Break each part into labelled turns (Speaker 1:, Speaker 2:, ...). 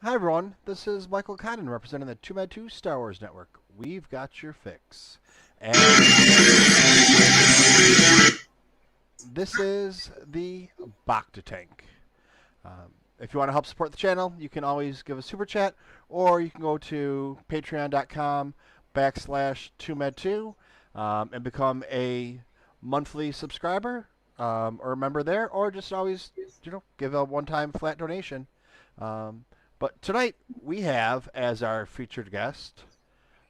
Speaker 1: Hi everyone, this is Michael Condon representing the TooMedToo's Star Wars Network. We've got your fix. And this is the Bacta tank. If you want to help support the channel, you can always give a super chat, or you can go to patreon.com/TooMedToo and become a monthly subscriber or a member there, or just always, give a one-time flat donation. Um, but tonight we have as our featured guest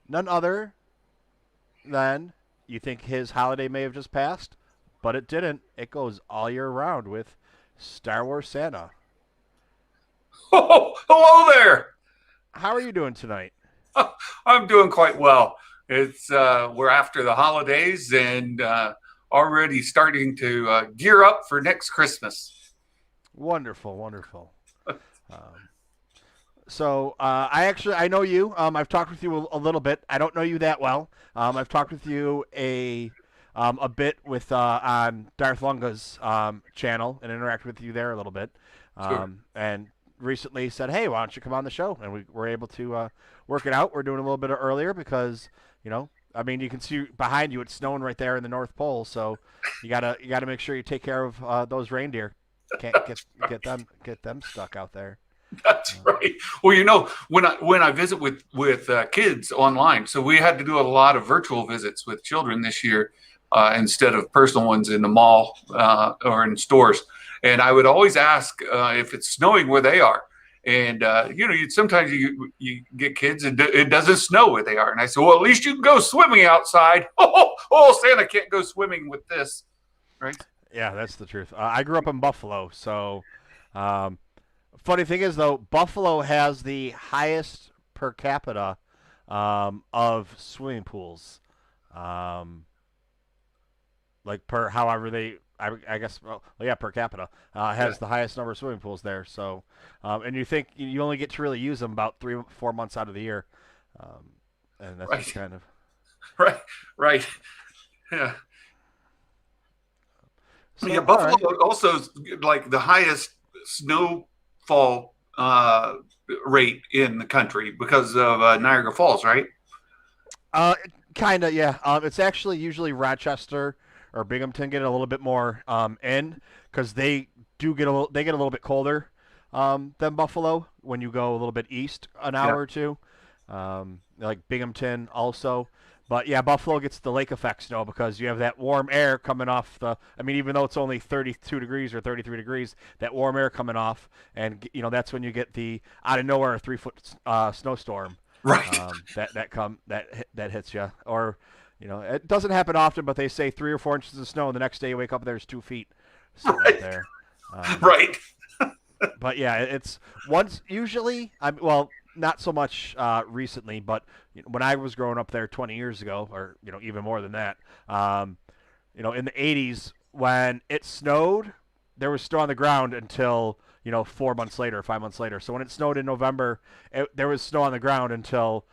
Speaker 1: none other than, you think his holiday may have just passed, but it didn't. It goes all year round with Star Wars Santa.
Speaker 2: Oh, hello there.
Speaker 1: How are you doing tonight?
Speaker 2: I'm doing quite well. It's we're after the holidays and already starting to gear up for next Christmas.
Speaker 1: Wonderful, wonderful. Um, I know you. I've talked with you a little bit. I don't know you that well. I've talked with you a bit with on Darth Lunga's channel and interacted with you there a little bit.
Speaker 2: Sure.
Speaker 1: And recently said, "Hey, why don't you come on the show?" And we were able to work it out. We're doing a little bit earlier because I mean, you can see behind you it's snowing right there in the North Pole, so you gotta make sure you take care of those reindeer. Can't get them stuck out there.
Speaker 2: That's right. Well, when I visit with kids online, so we had to do a lot of virtual visits with children this year instead of personal ones in the mall or in stores. And I would always ask if it's snowing where they are. And sometimes you get kids and it doesn't snow where they are. And I said, well, at least you can go swimming outside. Oh, Santa can't go swimming with this, right?
Speaker 1: Yeah, that's the truth. I grew up in Buffalo, so um, funny thing is though, Buffalo has the highest per capita of swimming pools. Um, like per however I guess yeah, per capita
Speaker 2: Yeah,
Speaker 1: has the highest number of swimming pools there. So and you think you only get to really use them about 3 4 months out of the year, um, and that's just
Speaker 2: right,
Speaker 1: kind of
Speaker 2: right, right. Yeah. Yeah,
Speaker 1: so. All
Speaker 2: Buffalo
Speaker 1: right.
Speaker 2: also is like the highest snowfall rate in the country because of Niagara Falls, right?
Speaker 1: Uh, kind of, yeah. It's actually usually Rochester or Binghamton get a little bit more in because they get a little bit colder than Buffalo when you go a little bit east an
Speaker 2: Yeah,
Speaker 1: hour or two. Like Binghamton also. But yeah, Buffalo gets the lake effect snow because you have that warm air coming off the. I mean, even though it's only 32 degrees or 33 degrees, that warm air coming off, and that's when you get the out of nowhere 3 foot snowstorm
Speaker 2: right,
Speaker 1: that hits you. Or it doesn't happen often, but they say 3 or 4 inches of snow, and the next day you wake up and there's 2 feet sitting out
Speaker 2: right,
Speaker 1: there.
Speaker 2: right.
Speaker 1: But yeah, it's once usually. Well, not so much recently, but when I was growing up there 20 years ago, or even more than that, in the 80s when it snowed, there was snow on the ground until 4 months later, 5 months later. So when it snowed in November, there was snow on the ground until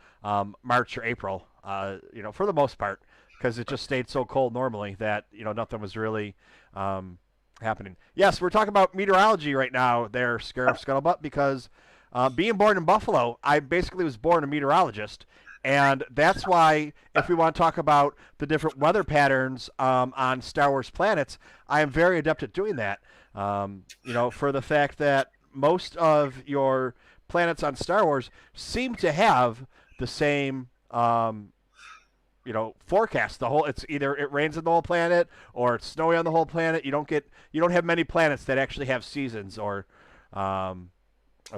Speaker 1: March or April. For the most part, because it just stayed so cold normally that nothing was really happening. Yes, we're talking about meteorology right now, there, Scarif Scuttlebutt, because being born in Buffalo, I basically was born a meteorologist. And that's why, if we want to talk about the different weather patterns on Star Wars planets, I am very adept at doing that. For the fact that most of your planets on Star Wars seem to have the same forecast. It's either it rains on the whole planet or it's snowy on the whole planet. You don't have many planets that actually have seasons or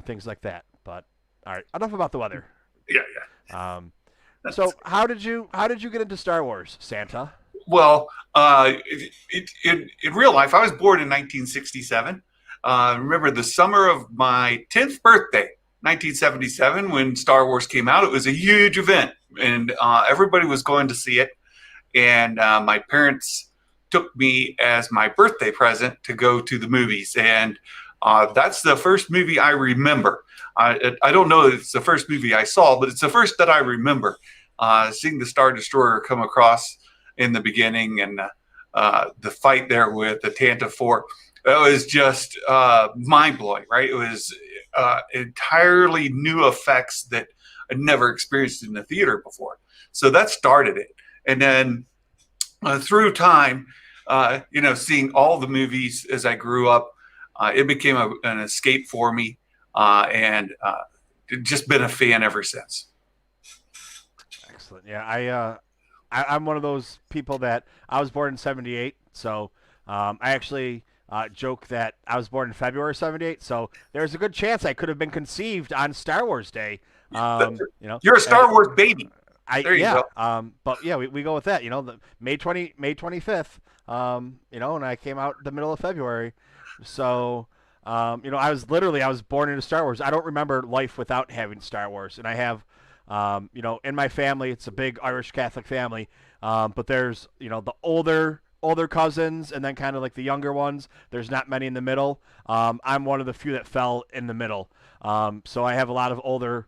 Speaker 1: things like that. But all right, enough about the weather.
Speaker 2: Yeah,
Speaker 1: Um,
Speaker 2: yeah.
Speaker 1: so how did you get into Star Wars, Santa?
Speaker 2: Well, in real life, I was born in 1967. Remember the summer of my 10th birthday, 1977, when Star Wars came out. It was a huge event, and everybody was going to see it. And my parents took me as my birthday present to go to the movies, and that's the first movie I remember. I don't know if it's the first movie I saw, but it's the first that I remember. Seeing the Star Destroyer come across in the beginning and the fight there with the Tanta 4, it was just mind blowing, right? It was entirely new effects that I'd never experienced in the theater before. So that started it. And then through time, seeing all the movies as I grew up, it became an escape for me, and just been a fan ever since.
Speaker 1: Excellent. Yeah, I'm one of those people that I was born in '78, so I actually joke that I was born in February '78. So there's a good chance I could have been conceived on Star Wars Day.
Speaker 2: You're a Star Wars baby.
Speaker 1: I
Speaker 2: There you
Speaker 1: yeah.
Speaker 2: go.
Speaker 1: But yeah, we go with that. The May 25th. And I came out the middle of February, so. I was born into Star Wars. I don't remember life without having Star Wars, and I have in my family, it's a big Irish Catholic family. But there's, the older cousins, and then kind of like the younger ones. There's not many in the middle. I'm one of the few that fell in the middle. So I have a lot of older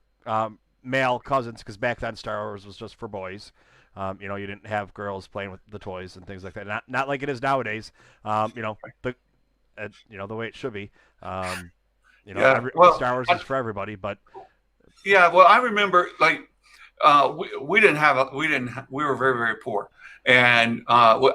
Speaker 1: male cousins because back then Star Wars was just for boys. You didn't have girls playing with the toys and things like that. Not like it is nowadays. The way it should be.
Speaker 2: Yeah. Well,
Speaker 1: Star Wars is for everybody, but
Speaker 2: yeah. Well, I remember like we didn't have we were very very poor, and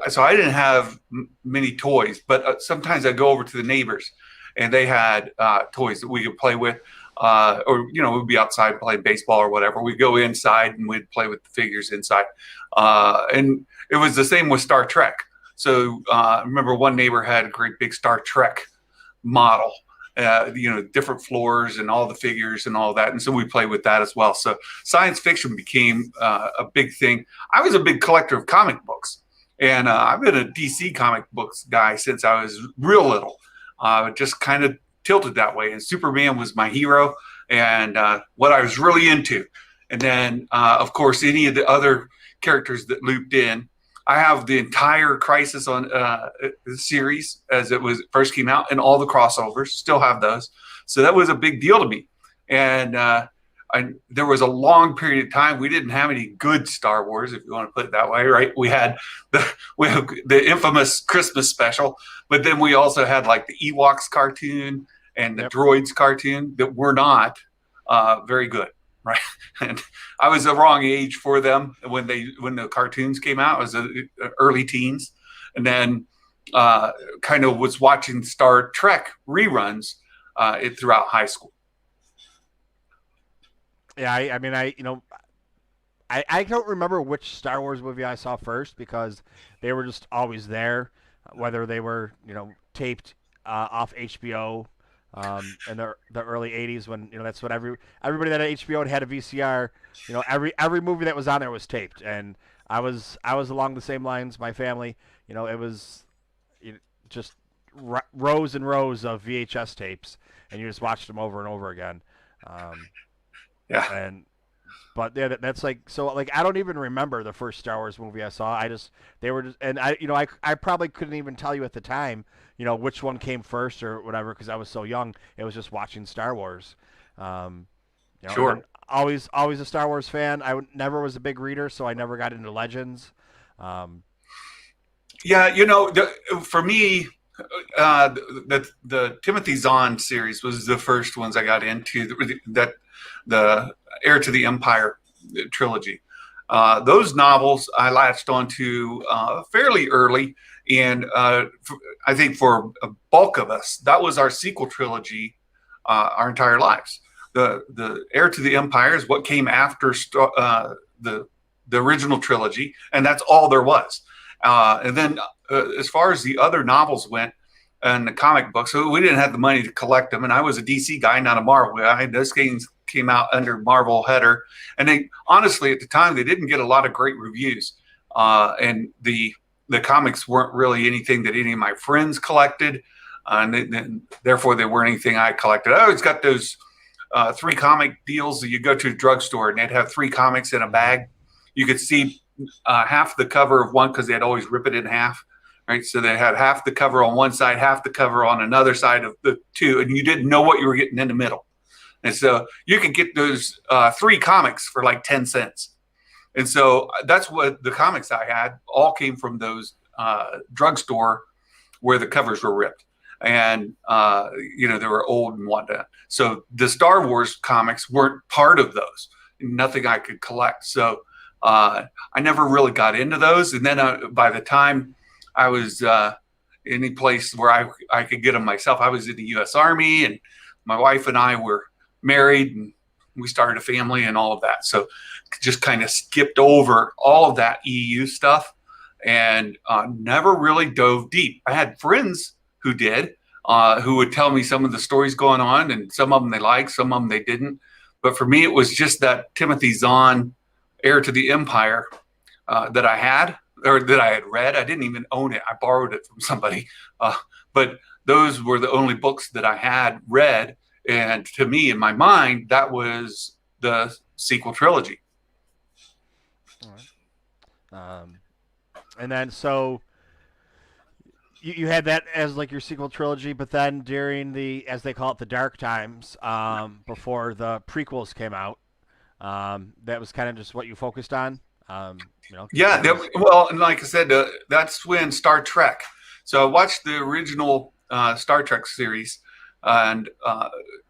Speaker 2: so I didn't have many toys. But sometimes I'd go over to the neighbors, and they had toys that we could play with. Or we'd be outside playing baseball or whatever. We'd go inside and we'd play with the figures inside. And it was the same with Star Trek. So I remember one neighbor had a great big Star Trek model, different floors and all the figures and all that. And so we played with that as well. So science fiction became a big thing. I was a big collector of comic books, and I've been a DC comic books guy since I was real little. Just kind of tilted that way. And Superman was my hero and what I was really into. And then, of course, any of the other characters that looped in. I have the entire Crisis on series as it was first came out, and all the crossovers. Still have those, so that was a big deal to me. And there was a long period of time we didn't have any good Star Wars, if you want to put it that way, right? We had the infamous Christmas special, but then we also had like the Ewoks cartoon and the Droids cartoon that were not very good. Right, and I was the wrong age for them when the cartoons came out. I was early teens, and then kind of was watching Star Trek reruns throughout high school.
Speaker 1: Yeah, I don't remember which Star Wars movie I saw first because they were just always there, whether they were taped off HBO in the early '80s when that's what everybody that had HBO had a VCR. Every movie that was on there was taped, and I was along the same lines. My family, it was just rows and rows of VHS tapes, and you just watched them over and over again.
Speaker 2: Yeah.
Speaker 1: But yeah, that's like so. Like I don't even remember the first Star Wars movie I saw. They were just, and I probably couldn't even tell you at the time, which one came first or whatever, because I was so young. It was just watching Star Wars.
Speaker 2: Sure.
Speaker 1: Always a Star Wars fan. Never was a big reader, so I never got into Legends.
Speaker 2: Yeah, for me, the Timothy Zahn series was the first ones I got into. The Heir to the Empire trilogy. Those novels I latched onto fairly early, and I think for a bulk of us, that was our sequel trilogy our entire lives. The Heir to the Empire is what came after the original trilogy, and that's all there was. And then as far as the other novels went, and the comic books, so we didn't have the money to collect them, and I was a DC guy, not a Marvel guy. Those games came out under Marvel header, and they honestly at the time they didn't get a lot of great reviews, and the comics weren't really anything that any of my friends collected, and therefore they weren't anything I collected. I always got those 3 comic deals that you go to a drugstore and they'd have 3 comics in a bag. You could see half the cover of one because they'd always rip it in half. Right, so they had half the cover on one side, half the cover on another side of the two, and you didn't know what you were getting in the middle. And so you could get those 3 comics for like 10 cents. And so that's what the comics I had all came from those drugstore where the covers were ripped, and they were old and whatnot. So the Star Wars comics weren't part of those. Nothing I could collect. So I never really got into those. And then by the time I was any place where I could get them myself, I was in the U.S. Army, and my wife and I were married, and we started a family and all of that. So just kind of skipped over all of that EU stuff and never really dove deep. I had friends who did, who would tell me some of the stories going on, and some of them they liked, some of them they didn't. But for me, it was just that Timothy Zahn, Heir to the Empire, that I had, or that I had read. I didn't even own it. I borrowed it from somebody. But those were the only books that I had read. And to me, in my mind, that was the sequel trilogy.
Speaker 1: All right. And then so you had that as like your sequel trilogy, but then during the, as they call it, the dark times, before the prequels came out, that was kind of just what you focused on.
Speaker 2: Yeah,
Speaker 1: that was,
Speaker 2: well, and like I said, that's when Star Trek. So I watched the original Star Trek series, and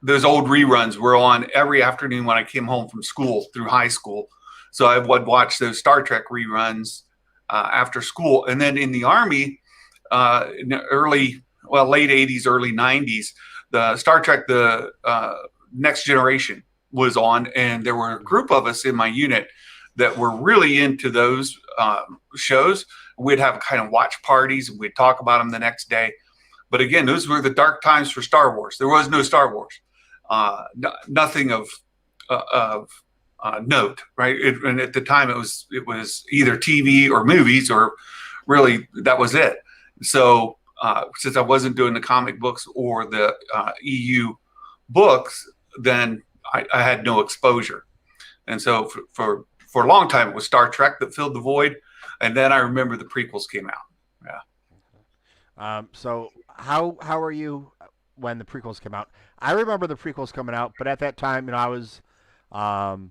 Speaker 2: those old reruns were on every afternoon when I came home from school through high school. So I would watch those Star Trek reruns after school, and then in the Army, in the late '80s, early '90s, the Star Trek, the Next Generation was on, and there were a group of us in my unit that were really into those shows. We'd have kind of watch parties, and we'd talk about them the next day. But again, those were the dark times for Star Wars. There was no Star Wars, nothing of note, right? And at the time, it was either TV or movies, or really that was it. So since I wasn't doing the comic books or the EU books, then I had no exposure. And so for a long time, it was Star Trek that filled the void. And then I remember the prequels came out. Yeah.
Speaker 1: So how are you when the prequels came out? I remember the prequels coming out, but at that time, I was in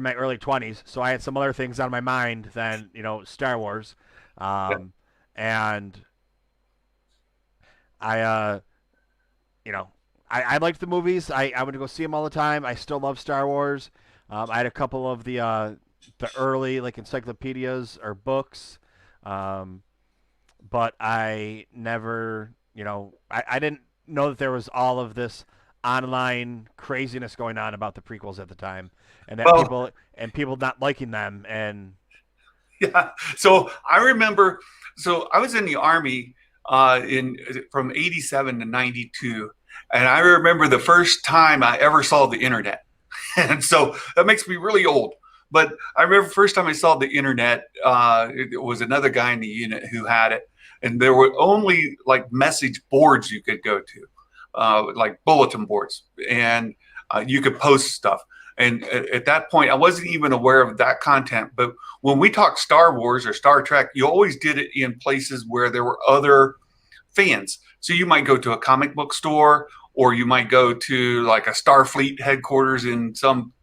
Speaker 1: my early 20s, so I had some other things on my mind than Star Wars, and I I liked the movies. I would go see them all the time. I still love Star Wars. I had a couple of the early like encyclopedias or books, but I never, I didn't know that there was all of this online craziness going on about the prequels at the time, and that
Speaker 2: Well,
Speaker 1: people not liking them, and
Speaker 2: yeah. So I remember, so I was in the Army in from '87 to '92. And I remember the first time I ever saw the internet. And so that makes me really old. But I remember the first time I saw the internet, it was another guy in the unit who had it. And there were only like message boards you could go to, like bulletin boards, and you could post stuff. And at that point, I wasn't even aware of that content. But when we talked Star Wars or Star Trek, you always did it in places where there were other fans. So you might go to a comic book store, or you might go to like a Starfleet headquarters in some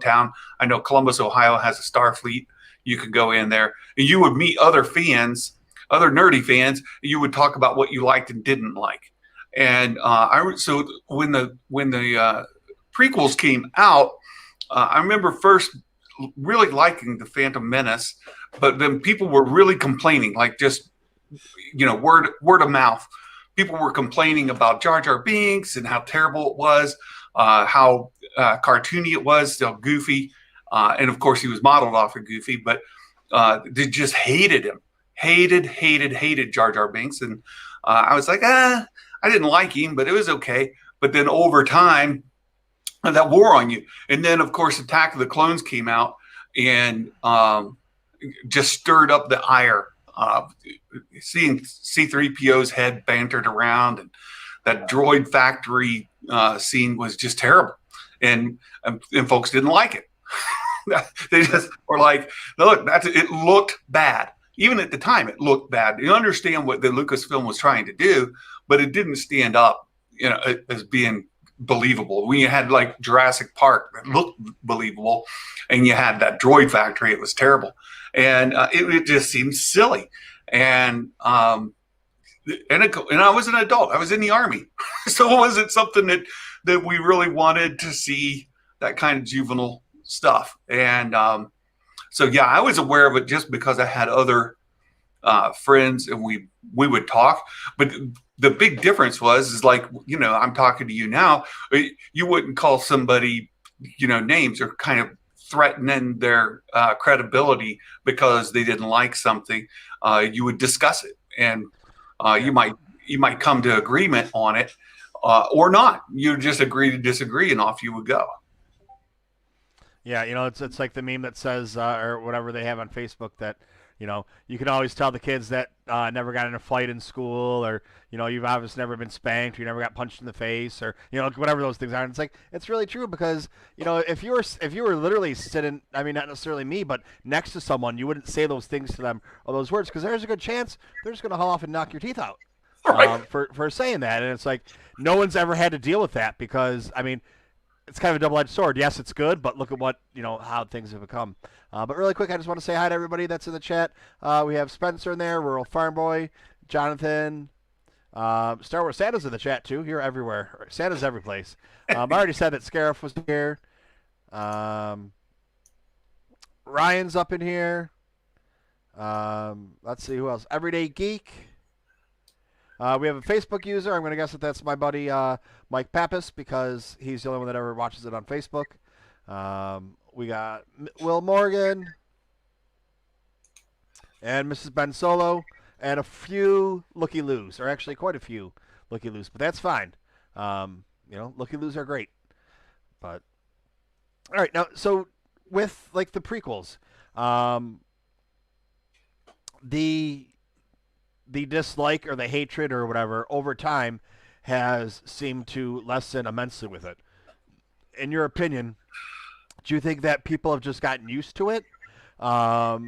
Speaker 2: town. I know Columbus, Ohio has a Starfleet. You could go in there and you would meet other fans, other nerdy fans. You would talk about what you liked and didn't like. And so when the prequels came out, I remember first really liking the Phantom Menace, but then people were really complaining, like just word of mouth. People were complaining about Jar Jar Binks and how terrible it was, how cartoony it was, still goofy, and of course he was modeled off of Goofy, but they just hated him, hated Jar Jar Binks, and I was like, I didn't like him, but it was okay. But then over time, that wore on you, and then of course Attack of the Clones came out and just stirred up the ire. Seeing C-3PO's head bantered around, and that droid factory scene was just terrible, and folks didn't like it. They just were like, "Look, it looked bad." Even at the time, it looked bad. You understand what the Lucasfilm was trying to do, but it didn't stand up, as being believable. When you had like Jurassic Park that looked believable, and you had that droid factory, it was terrible. And it just seemed silly. And I was an adult. I was in the Army, so it wasn't something that that we really wanted to see that kind of juvenile stuff. And so, yeah, I was aware of it just because I had other friends and we would talk. But the big difference was is like, I'm talking to you now. You wouldn't call somebody, names or kind of threatening their credibility because they didn't like something. You would discuss it, and
Speaker 1: Yeah.
Speaker 2: you might come to agreement on it, or not. You just agree to disagree, and off you would go.
Speaker 1: Yeah, it's like the meme that says or whatever they have on Facebook that you can always tell the kids that never got in a fight in school, or you've obviously never been spanked, or you never got punched in the face, or whatever those things are. And it's like it's really true because if you were literally sitting, I mean not necessarily me, but next to someone, you wouldn't say those things to them or those words because there's a good chance they're just gonna haul off and knock your teeth out
Speaker 2: Right.
Speaker 1: for saying that. And it's like no one's ever had to deal with that because I mean it's kind of a double-edged sword. Yes, it's good, but look at what how things have become. But really quick, I just want to say hi to everybody that's in the chat. We have Spencer in there, Rural Farm Boy, Jonathan, Star Wars Santa's in the chat too. You're everywhere. Santa's every place. I already said that Scarif was here. Ryan's up in here. Let's see who else. Everyday Geek. We have a Facebook user. I'm going to guess that that's my buddy Mike Pappas because he's the only one that ever watches it on Facebook. We got Will Morgan and Mrs. Ben Solo and a few Looky Loos, or actually quite a few Looky Loos, but that's fine. Looky Loos are great. But all right, now so with like the prequels, the dislike or the hatred or whatever over time has seemed to lessen immensely with it. In your opinion, do you think that people have just gotten used to it?
Speaker 2: Yeah,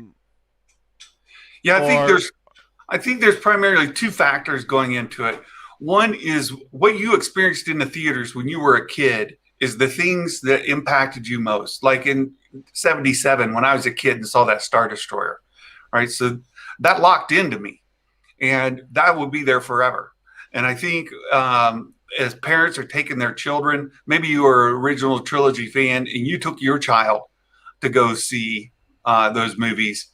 Speaker 1: Or
Speaker 2: I think there's primarily two factors going into it. One is what you experienced in the theaters when you were a kid is the things that impacted you most. Like in 77 when I was a kid and saw that Star Destroyer, right? So that locked into me, and that will be there forever. And I think as parents are taking their children, maybe you were an original trilogy fan and you took your child to go see those movies,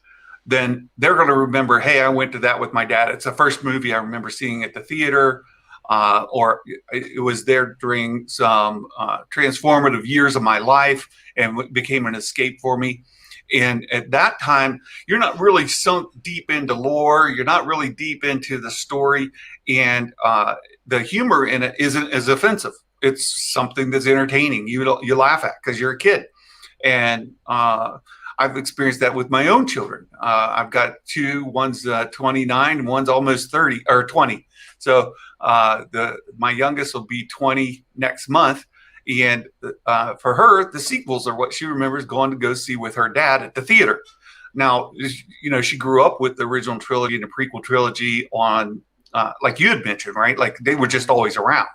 Speaker 2: then they're going to remember, hey, I went to that with my dad. It's the first movie I remember seeing at the theater, or it was there during some transformative years of my life and became an escape for me. And at that time, you're not really sunk deep into lore. You're not really deep into the story. And the humor in it isn't as offensive. It's something that's entertaining. You laugh at because you're a kid. And I've experienced that with my own children. I've got two, one's 29, and one's almost 30 or 20. So my youngest will be 20 next month. And for her, the sequels are what she remembers going to go see with her dad at the theater. Now, she grew up with the original trilogy and the prequel trilogy on, like you had mentioned, right? Like they were just always around.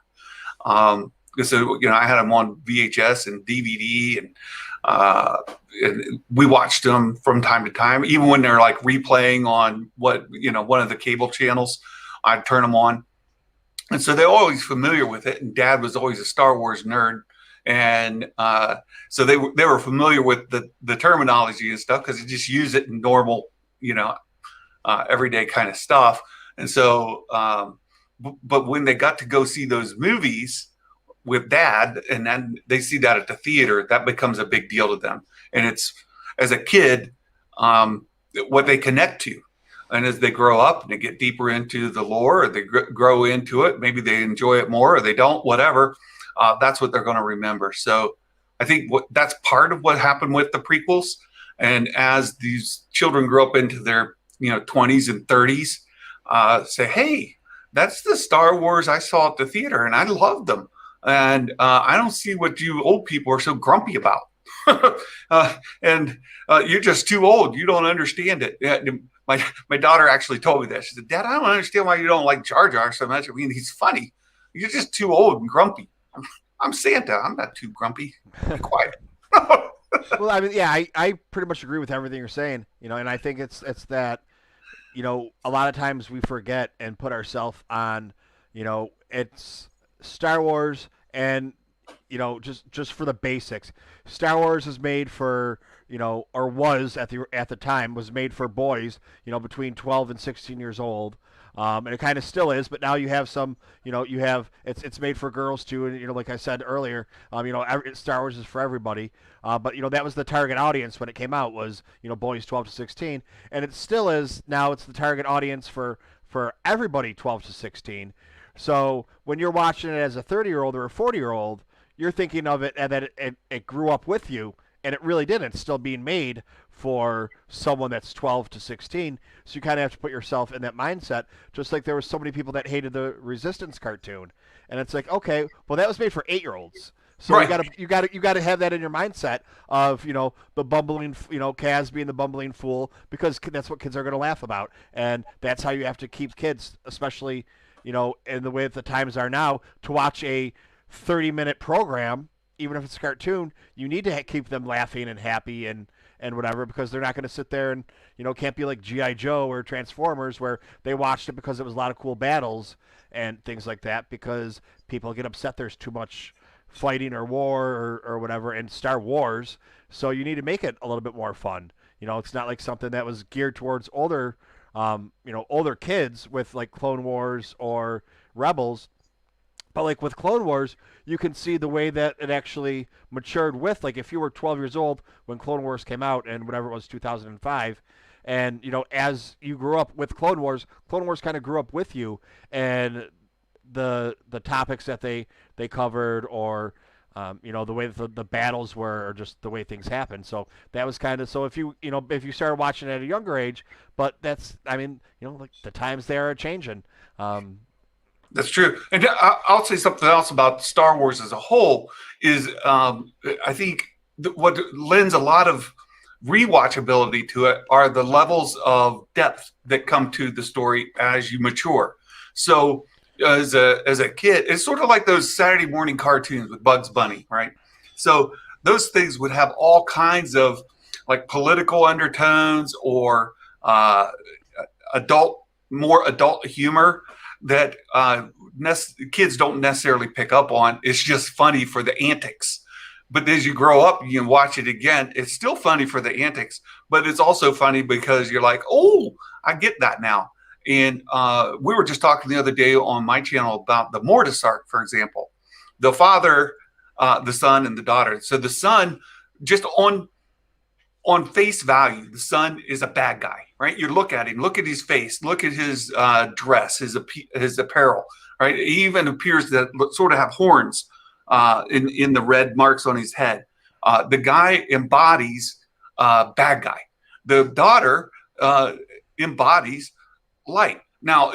Speaker 2: So, I had them on VHS and DVD, and we watched them from time to time, even when they're like replaying on one of the cable channels. I'd turn them on. And so they're always familiar with it. And Dad was always a Star Wars nerd. And so they were familiar with the terminology and stuff because they just use it in normal, everyday kind of stuff. And so, but when they got to go see those movies with Dad, and then they see that at the theater, that becomes a big deal to them. And it's, as a kid, what they connect to. And as they grow up and they get deeper into the lore, or they grow into it, maybe they enjoy it more or they don't, whatever, that's what they're going to remember. So I think that's part of what happened with the prequels. And as these children grow up into their 20s and 30s, say, hey, that's the Star Wars I saw at the theater and I loved them. And I don't see what you old people are so grumpy about. And you're just too old. You don't understand it. My daughter actually told me that. She said, Dad, I don't understand why you don't like Jar Jar so much. I mean, he's funny. You're just too old and grumpy. I'm Santa. I'm not too grumpy. Be quiet.
Speaker 1: well, I mean, yeah, I pretty much agree with everything you're saying. And I think it's that, a lot of times we forget and put ourselves on, it's Star Wars, and just for the basics. Star Wars is made for, or was at the time was made for boys, between 12 and 16 years old. And it kind of still is, but now you have some, you have it's made for girls too, and like I said earlier, Star Wars is for everybody. But that was the target audience when it came out was boys 12 to 16, and it still is now. It's the target audience for everybody 12 to 16. So when you're watching it as a 30-year-old or a 40-year-old, you're thinking of it and that it grew up with you, and it really didn't. It's still being made for someone that's 12 to 16. So you kind of have to put yourself in that mindset. Just like there were so many people that hated the Resistance cartoon, and it's like, okay, well that was made for 8-year-olds. So
Speaker 2: Right.
Speaker 1: you gotta have that in your mindset of the bumbling Kaz being the bumbling fool, because that's what kids are gonna laugh about, and that's how you have to keep kids, especially in the way that the times are now, to watch a 30-minute program, even if it's a cartoon. You need to keep them laughing and happy and whatever, because they're not going to sit there and can't be like GI Joe or Transformers where they watched it because it was a lot of cool battles and things like that, because people get upset there's too much fighting or war or whatever in Star Wars. So you need to make it a little bit more fun. It's not like something that was geared towards older kids with like Clone Wars or Rebels. But like with Clone Wars, you can see the way that it actually matured with, like, if you were 12 years old when Clone Wars came out and whatever it was, 2005, and as you grew up with Clone Wars kind of grew up with you, and the topics that they covered, or the way that the battles were, or just the way things happened. So that was kind of, so if you started watching at a younger age, but that's, I mean, like the times they are changing.
Speaker 2: That's true. And I'll say something else about Star Wars as a whole is I think what lends a lot of rewatchability to it are the levels of depth that come to the story as you mature. So as a kid, it's sort of like those Saturday morning cartoons with Bugs Bunny, right? So those things would have all kinds of like political undertones or more adult humor that kids don't necessarily pick up on. It's just funny for the antics. But as you grow up, you can watch it again. It's still funny for the antics, but it's also funny because you're like, oh, I get that now. And we were just talking the other day on my channel about the Mortis arc, for example. The father, the son, and the daughter. So the son, just on face value, the son is a bad guy, right? You look at him, look at his face, look at his dress, his apparel, right? He even appears to sort of have horns in the red marks on his head. The guy embodies bad guy. The daughter embodies light. Now,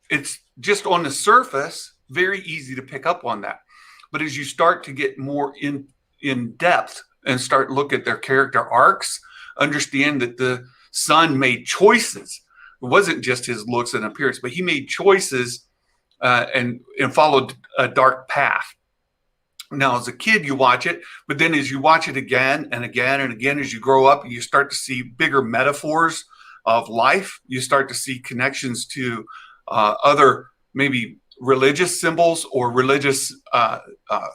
Speaker 2: it's just on the surface, very easy to pick up on that. But as you start to get more in depth and start look at their character arcs, understand that the son made choices. It wasn't just his looks and appearance, but he made choices and followed a dark path. Now, as a kid, you watch it, but then as you watch it again and again and again, as you grow up, you start to see bigger metaphors of life. You start to see connections to other maybe religious symbols or religious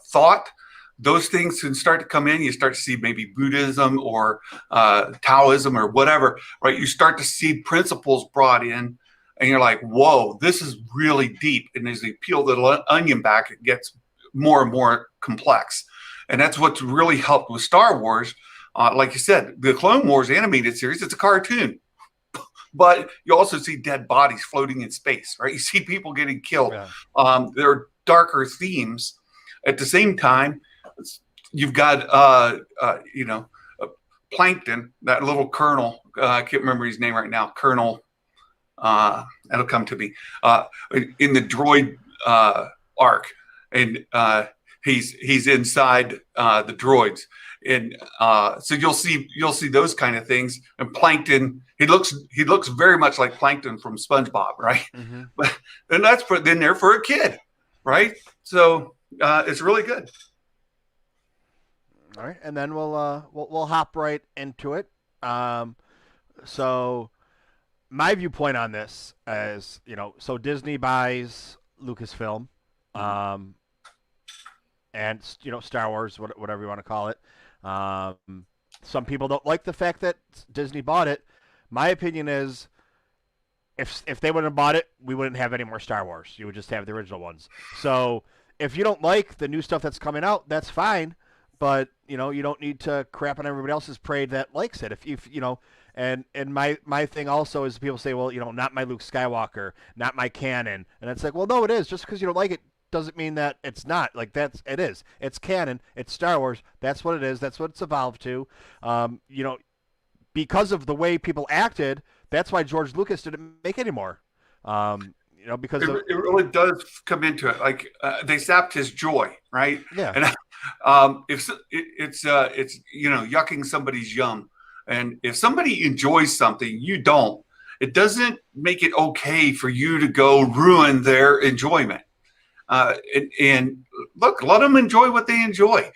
Speaker 2: thought. Those things can start to come in. You start to see maybe Buddhism or Taoism or whatever, right? You start to see principles brought in, and you're like, whoa, this is really deep. And as you peel the onion back, it gets more and more complex. And that's what's really helped with Star Wars. Like you said, the Clone Wars animated series, it's a cartoon. But you also see dead bodies floating in space, right? You see people getting killed. Yeah. There are darker themes. At the same time, you've got Plankton, that little colonel. I can't remember his name right now. Colonel, that'll come to me. In the droid arc, and he's inside the droids, and so you'll see those kind of things. And Plankton, he looks very much like Plankton from SpongeBob, right? Mm-hmm. But and that's put in there for a kid, right? So it's really good.
Speaker 1: All right, and then we'll hop right into it. So my viewpoint on this is, so Disney buys Lucasfilm. and Star Wars, whatever you want to call it. Um, some people don't like the fact that Disney bought it. My opinion is, if they wouldn't have bought it, we wouldn't have any more Star Wars. You would just have the original ones. So if you don't like the new stuff that's coming out, that's fine. But you don't need to crap on everybody else's parade that likes it. If and my thing also is people say, well, not my Luke Skywalker, not my canon, and it's like, well, no, it is. Just because you don't like it doesn't mean that it's not. Like it is. It's canon. It's Star Wars. That's what it is. That's what it's evolved to. Because of the way people acted, that's why George Lucas didn't make anymore. Because
Speaker 2: it really does come into it. Like they sapped his joy, right?
Speaker 1: yeah,
Speaker 2: And if it's yucking somebody's yum, and if somebody enjoys something you don't, it doesn't make it okay for you to go ruin their enjoyment. And look, let them enjoy what they enjoy.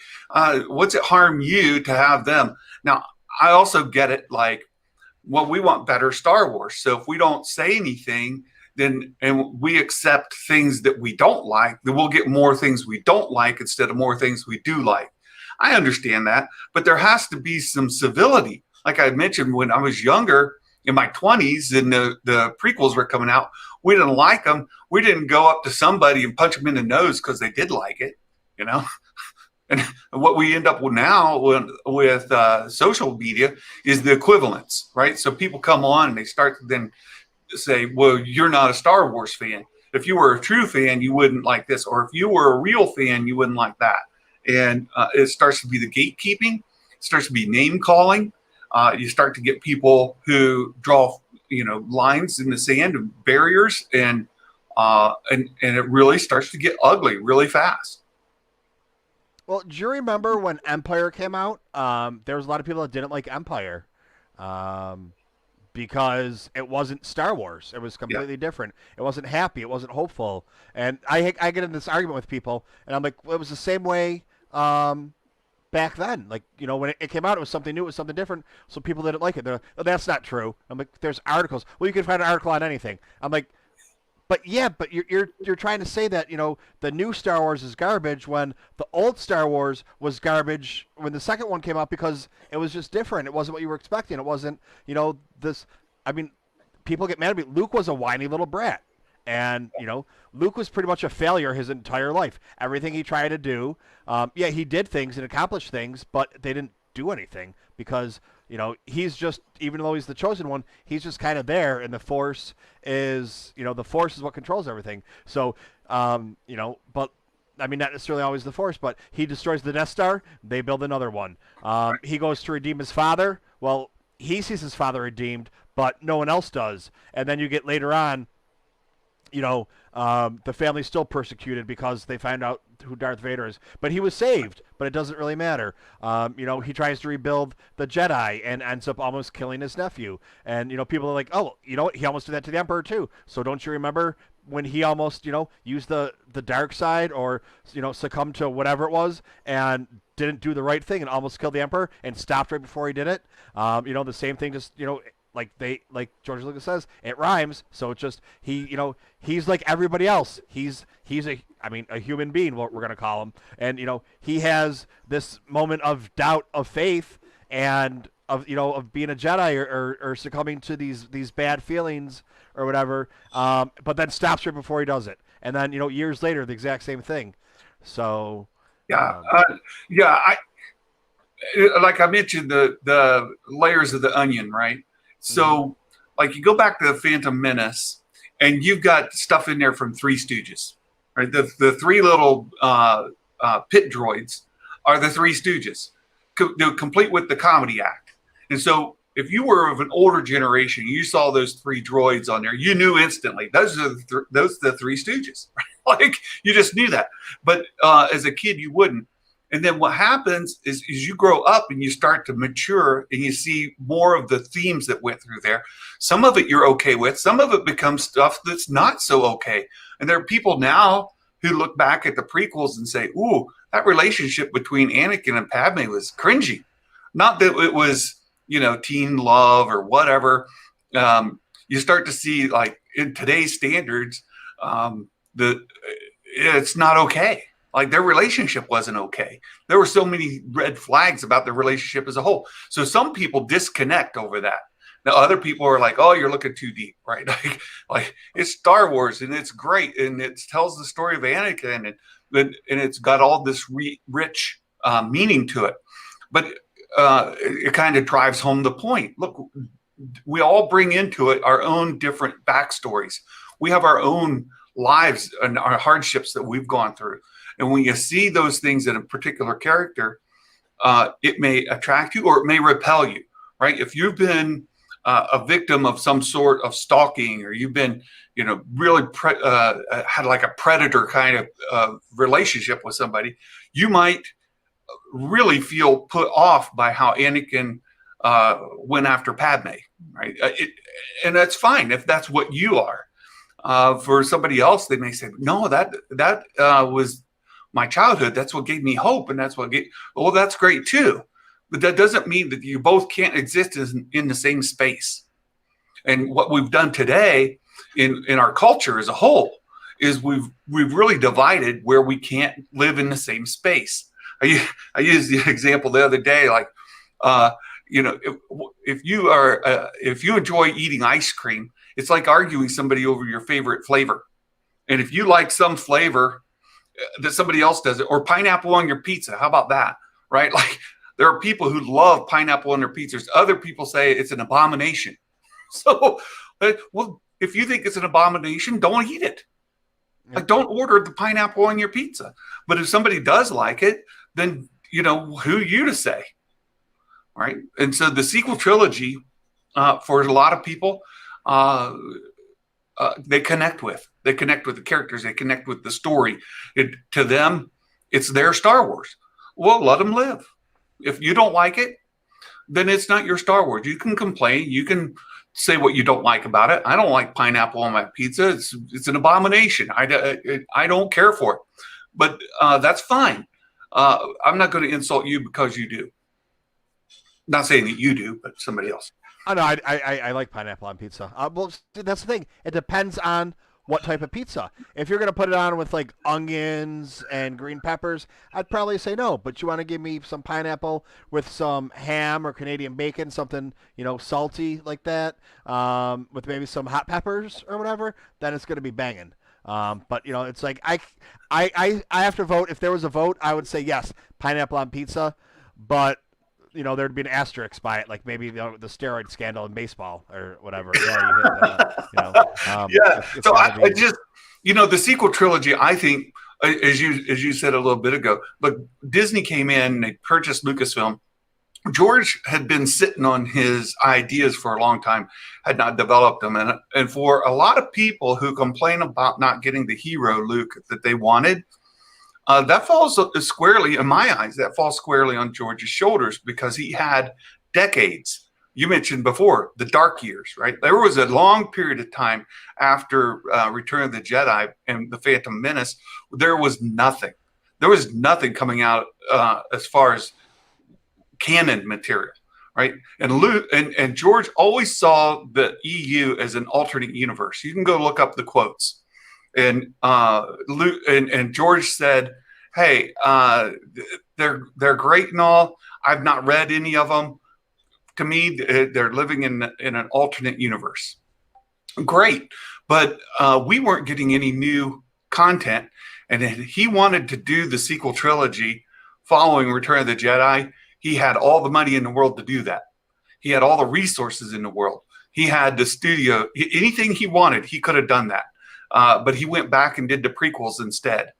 Speaker 2: What's it harm you to have them? Now, I also get it. Like, well, we want better Star Wars. So if we don't say anything, then and we accept things that we don't like, then we'll get more things we don't like instead of more things we do like. I understand that, but there has to be some civility. Like I mentioned, when I was younger, in my 20s, and the prequels were coming out, we didn't like them. We didn't go up to somebody and punch them in the nose because they did like it, you know. And what we end up with now with social media is the equivalence, right? So people come on and they start to then say, well, you're not a Star Wars fan. If you were a true fan, you wouldn't like this. Or if you were a real fan, you wouldn't like that. And it starts to be the gatekeeping. It starts to be name calling. You start to get people who draw, lines in the sand and barriers, and it really starts to get ugly really fast.
Speaker 1: well, do you remember when Empire came out? There was a lot of people that didn't like Empire. Um, because it wasn't Star Wars. It was
Speaker 2: Yeah.
Speaker 1: completely different. It wasn't happy. It wasn't hopeful. And I get in this argument with people, and I'm like, well, it was the same way back then. Like, when it came out, it was something new. It was something different. So people didn't like it. They're like, oh, that's not true. I'm like, there's articles. Well, you can find an article on anything. I'm like, but yeah, but you're trying to say that the new Star Wars is garbage when the old Star Wars was garbage when the second one came out because it was just different. It wasn't what you were expecting. It wasn't this. I mean, people get mad at me. Luke was a whiny little brat, and Luke was pretty much a failure his entire life. Everything he tried to do, yeah, he did things and accomplished things, but they didn't do anything because he's just, even though he's the chosen one, he's just kind of there, and the Force is what controls everything. So but I mean, not necessarily always the Force, but he destroys the Death Star, they build another one. He goes to redeem his father. Well, he sees his father redeemed, but no one else does. And then you get later on, the family's still persecuted because they find out who Darth Vader is. But he was saved, but it doesn't really matter. He tries to rebuild the Jedi and ends up almost killing his nephew. And, people are like, oh, you know what? He almost did that to the Emperor, too. So don't you remember when he almost, used the dark side or, succumbed to whatever it was and didn't do the right thing and almost killed the Emperor and stopped right before he did it? The same thing, just, like George Lucas says, it rhymes. So it's just he's like everybody else. He's a human being, what we're gonna call him, and he has this moment of doubt, of faith, and of being a Jedi or succumbing to these bad feelings or whatever. But then stops right before he does it, and then years later the exact same thing. So
Speaker 2: Yeah. Yeah. Like I mentioned, the layers of the onion, right?
Speaker 1: mhm.
Speaker 2: So, like you go back to the Phantom Menace, and you've got stuff in there from Three Stooges, right? The three little pit droids are the Three Stooges, complete with the comedy act. And so, if you were of an older generation, you saw those three droids on there, you knew instantly those are the Three Stooges. Right? Like you just knew that. But as a kid, you wouldn't. And then what happens is you grow up and you start to mature and you see more of the themes that went through there. Some of it you're okay with. Some of it becomes stuff that's not so okay. And there are people now who look back at the prequels and say, ooh, that relationship between Anakin and Padme was cringy. Not that it was, teen love or whatever. You start to see, like, in today's standards, the it's not okay. Like their relationship wasn't okay. There were so many red flags about their relationship as a whole. So some people disconnect over that. Now other people are like, "Oh, you're looking too deep, right?" Like it's Star Wars and it's great and it tells the story of Anakin and it's got all this rich meaning to it. But it kind of drives home the point. Look, we all bring into it our own different backstories. We have our own lives and our hardships that we've gone through. And when you see those things in a particular character, it may attract you or it may repel you, right? If you've been a victim of some sort of stalking, or you've been, really had like a predator kind of relationship with somebody, you might really feel put off by how Anakin went after Padme, right? And that's fine if that's what you are. For somebody else, they may say, "No, that was my childhood. That's what gave me hope, and that's what gave." Well, that's great too, but that doesn't mean that you both can't exist in the same space. And what we've done today in our culture as a whole is we've really divided where we can't live in the same space. I used the example the other day, like, if you enjoy eating ice cream, it's like arguing somebody over your favorite flavor. And if you like some flavor that somebody else does it, or pineapple on your pizza, how about that, right? Like there are people who love pineapple on their pizzas. Other people say it's an abomination. So, well, if you think it's an abomination, don't eat it. Like, don't order the pineapple on your pizza. But if somebody does like it, then, who are you to say? Right. And so the sequel trilogy, for a lot of people, they connect with. They connect with the characters. They connect with the story. To them, it's their Star Wars. Well, let them live. If you don't like it, then it's not your Star Wars. You can complain. You can say what you don't like about it. I don't like pineapple on my pizza. It's an abomination. I don't care for it. But that's fine. I'm not going to insult you because you do. Not saying that you do, but somebody else.
Speaker 1: Oh no, I like pineapple on pizza. Well, that's the thing. It depends on what type of pizza. If you're gonna put it on with like onions and green peppers, I'd probably say no. But you want to give me some pineapple with some ham or Canadian bacon, something salty like that, with maybe some hot peppers or whatever, then it's gonna be banging. But it's like I have to vote. If there was a vote, I would say yes, pineapple on pizza. But there'd be an asterisk by it, like maybe the steroid scandal in baseball or whatever. Yeah, you hit that.
Speaker 2: Yeah. So I just, the sequel trilogy, I think, as you said a little bit ago, but Disney came in, they purchased Lucasfilm. George had been sitting on his ideas for a long time, had not developed them. And for a lot of people who complain about not getting the hero Luke that they wanted, that falls squarely, in my eyes, that falls squarely on George's shoulders because he had decades. You mentioned before the dark years, right? There was a long period of time after Return of the Jedi and the Phantom Menace. There was nothing. There was nothing coming out as far as canon material, right? And Luke and George always saw the EU as an alternate universe. You can go look up the quotes. And Luke and George said, "Hey, they're great and all. I've not read any of them. To me, they're living in an alternate universe. Great, but we weren't getting any new content. And he wanted to do the sequel trilogy following Return of the Jedi. He had all the money in the world to do that. He had all the resources in the world. He had the studio. Anything he wanted, he could have done that. But he went back and did the prequels instead.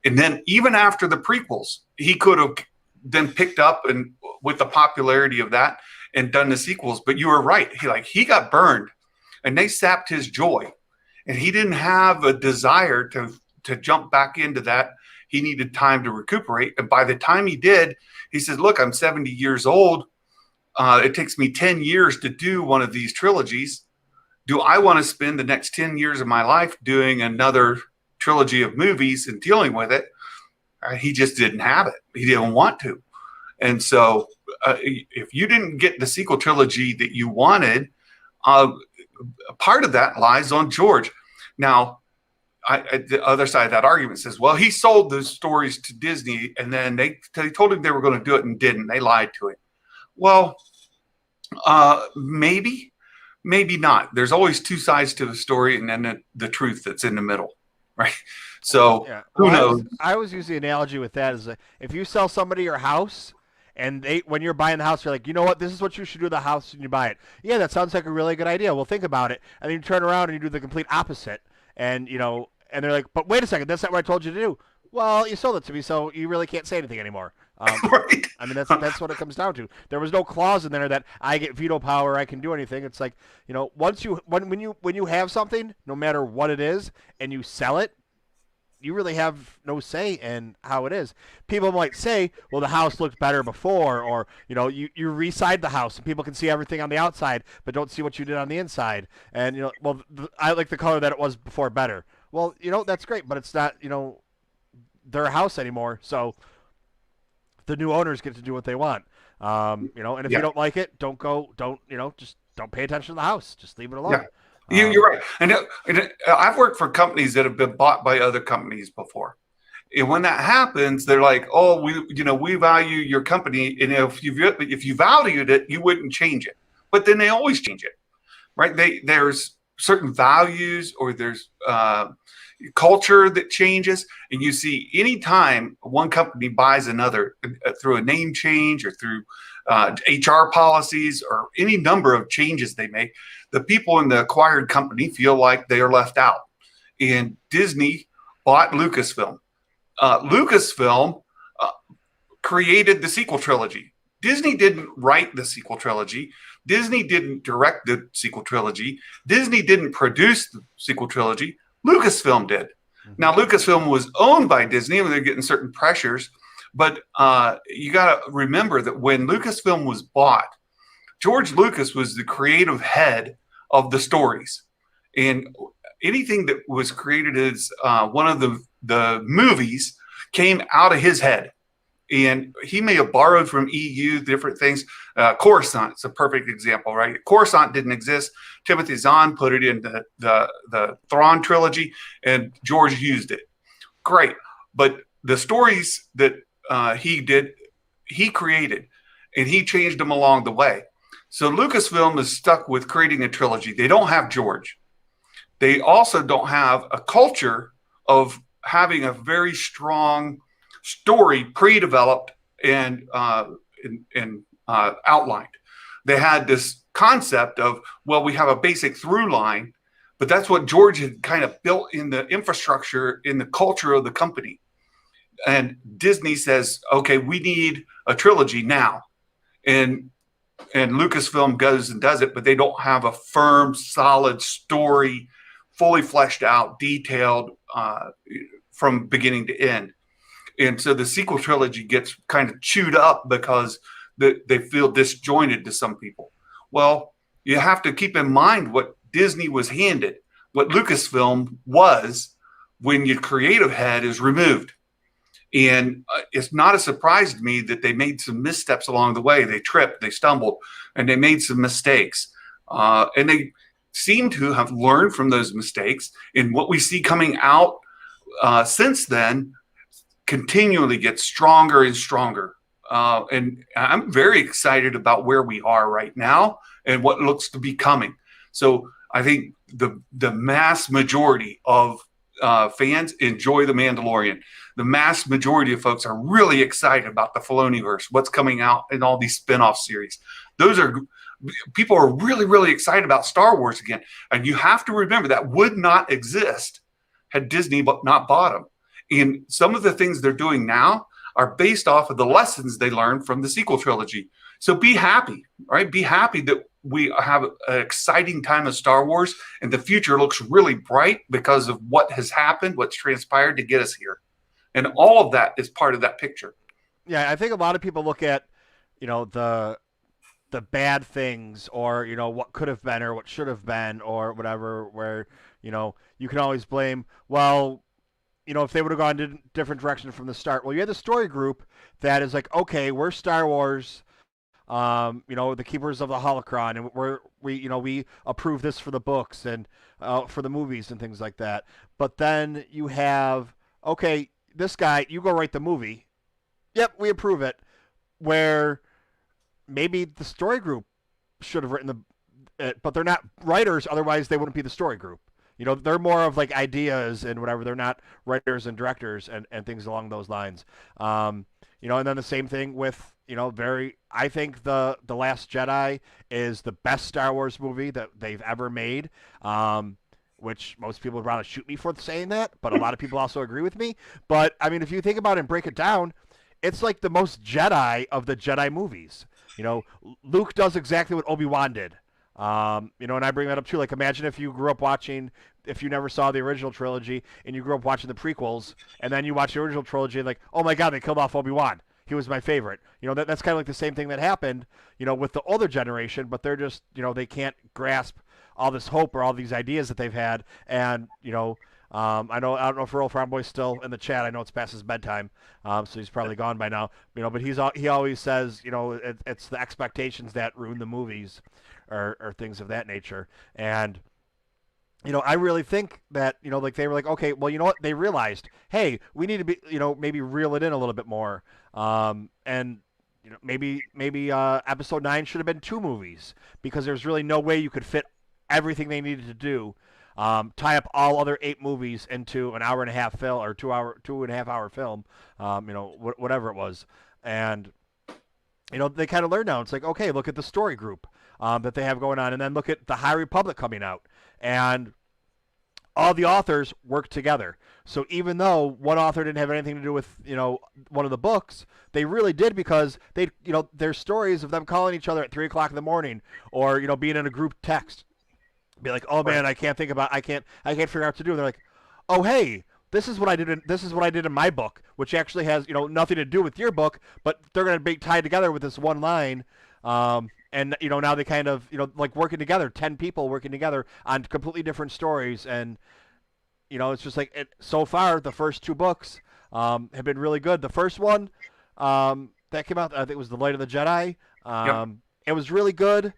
Speaker 2: And then even after the prequels, he could have then picked up and with the popularity of that and done the sequels. But you were right. He got burned and they sapped his joy. And he didn't have a desire to jump back into that. He needed time to recuperate. And by the time he did, he said, "Look, I'm 70 years old. It takes me 10 years to do one of these trilogies. Do I want to spend the next 10 years of my life doing another trilogy of movies and dealing with it?" He just didn't have it. He didn't want to. And so if you didn't get the sequel trilogy that you wanted, part of that lies on George. Now, the other side of that argument says, well, he sold those stories to Disney, and then they told him they were going to do it and didn't. They lied to him. Well, maybe, maybe not. There's always two sides to the story, and then the truth that's in the middle, right? So
Speaker 1: Yeah.
Speaker 2: who
Speaker 1: Well,
Speaker 2: knows?
Speaker 1: I always use the analogy with that is that if you sell somebody your house and they when you're buying the house, you're like, you know what, this is what you should do to the house when you buy it. Yeah, that sounds like a really good idea. Well, think about it, and then you turn around and you do the complete opposite, and and they're like, but wait a second, that's not what I told you to do. Well, you sold it to me, so you really can't say anything anymore.
Speaker 2: Right?
Speaker 1: I mean, that's what it comes down to. There was no clause in there that I get veto power, I can do anything. It's like, once when you have something, no matter what it is, and you sell it, you really have no say in how it is. People might say, well, the house looked better before, or you re-side the house and people can see everything on the outside but don't see what you did on the inside. And well, I like the color that it was before better. Well, that's great, but it's not their house anymore. So the new owners get to do what they want. And if you
Speaker 2: Yeah.
Speaker 1: don't like it, just don't pay attention to the house. Just leave it
Speaker 2: Yeah.
Speaker 1: alone.
Speaker 2: You're right. And I've worked for companies that have been bought by other companies before. And when that happens, they're like, "Oh, we value your company, and if you valued it, you wouldn't change it." But then they always change it, right? There's certain values, or there's culture that changes, and you see anytime one company buys another through a name change or through HR policies or any number of changes they make, the people in the acquired company feel like they are left out. And Disney bought Lucasfilm. Lucasfilm uh, created the sequel trilogy. Disney didn't write the sequel trilogy. Disney didn't direct the sequel trilogy. Disney didn't produce the sequel trilogy. Lucasfilm did. Now, Lucasfilm was owned by Disney, and they're getting certain pressures. But you got to remember that when Lucasfilm was bought, George Lucas was the creative head of the stories. And anything that was created as one of the movies came out of his head. And he may have borrowed from EU different things. Coruscant is a perfect example, right? Coruscant didn't exist. Timothy Zahn put it in the Thrawn trilogy, and George used it. Great. But the stories that he did, he created, and he changed them along the way. So Lucasfilm is stuck with creating a trilogy. They don't have George. They also don't have a culture of having a very strong story pre-developed and outlined. They had this concept of, well, we have a basic through line, but that's what George had kind of built in the infrastructure, in the culture of the company. And Disney says, okay, we need a trilogy now. And Lucasfilm goes and does it, but they don't have a firm, solid story, fully fleshed out, detailed from beginning to end. And so the sequel trilogy gets kind of chewed up because they feel disjointed to some people. Well, you have to keep in mind what Disney was handed, what Lucasfilm was when your creative head is removed. And it's not a surprise to me that they made some missteps along the way. They tripped, they stumbled, and they made some mistakes. And they seem to have learned from those mistakes. And what we see coming out since then continually gets stronger and stronger. And I'm very excited about where we are right now and what looks to be coming. So I think the mass majority of fans enjoy The Mandalorian. The mass majority of folks are really excited about the Filoniverse, what's coming out in all these spin-off series. People are really, really excited about Star Wars again. And you have to remember that would not exist had Disney not bought them. And some of the things they're doing now are based off of the lessons they learned from the sequel trilogy. So be happy, right? Be happy that we have an exciting time of Star Wars, and the future looks really bright because of what has happened, what's transpired to get us here. And all of that is part of that picture.
Speaker 1: Yeah, I think a lot of people look at, the bad things, or what could have been or what should have been or whatever, where you can always blame, well, if they would have gone in a different direction from the start. Well, you had the story group that is like, okay, we're Star Wars. The Keepers of the Holocron, and we approve this for the books and for the movies and things like that. But then you have, okay, this guy, you go write the movie. Yep, we approve it. Where maybe the story group should have written it, but they're not writers. Otherwise, they wouldn't be the story group. They're more of like ideas and whatever. They're not writers and directors and things along those lines. And then the same thing with, I think the Last Jedi is the best Star Wars movie that they've ever made. Which most people would rather shoot me for saying that, but a lot of people also agree with me. But I mean, if you think about it and break it down, it's like the most Jedi of the Jedi movies. Luke does exactly what Obi-Wan did. And I bring that up too. Like, imagine if you grew up watching, if you never saw the original trilogy and you grew up watching the prequels, and then you watch the original trilogy, and like, oh my God, they killed off Obi-Wan. He was my favorite. That's kind of like the same thing that happened, with the older generation, but they're just, they can't grasp all this hope or all these ideas that they've had. And, I don't know if Earl Fromboy's still in the chat. I know it's past his bedtime, so he's probably gone by now. But he always says, it's the expectations that ruin the movies, or things of that nature. And I really think that like they were like, okay, well, you know what? They realized, hey, we need to be, maybe reel it in a little bit more, and maybe episode 9 should have been 2 movies, because there's really no way you could fit everything they needed to do. Tie up all other 8 movies into an hour and a half film, or 2.5 hour film, whatever it was. And, they kind of learned now. It's like, okay, look at the story group that they have going on, and then look at the High Republic coming out. And all the authors work together. So even though one author didn't have anything to do with, one of the books, they really did, because there's stories of them calling each other at 3 o'clock in the morning, or, being in a group text. Be like, oh man, I can't figure out what to do. And they're like, oh hey, this is what I did in my book, which actually has nothing to do with your book, but they're going to be tied together with this one line. And now they kind of like working together, 10 people working together on completely different stories. And it's just like so far the first 2 books have been really good. The first one that came out, I think it was The Light of the Jedi.
Speaker 2: Yep.
Speaker 1: It was really good.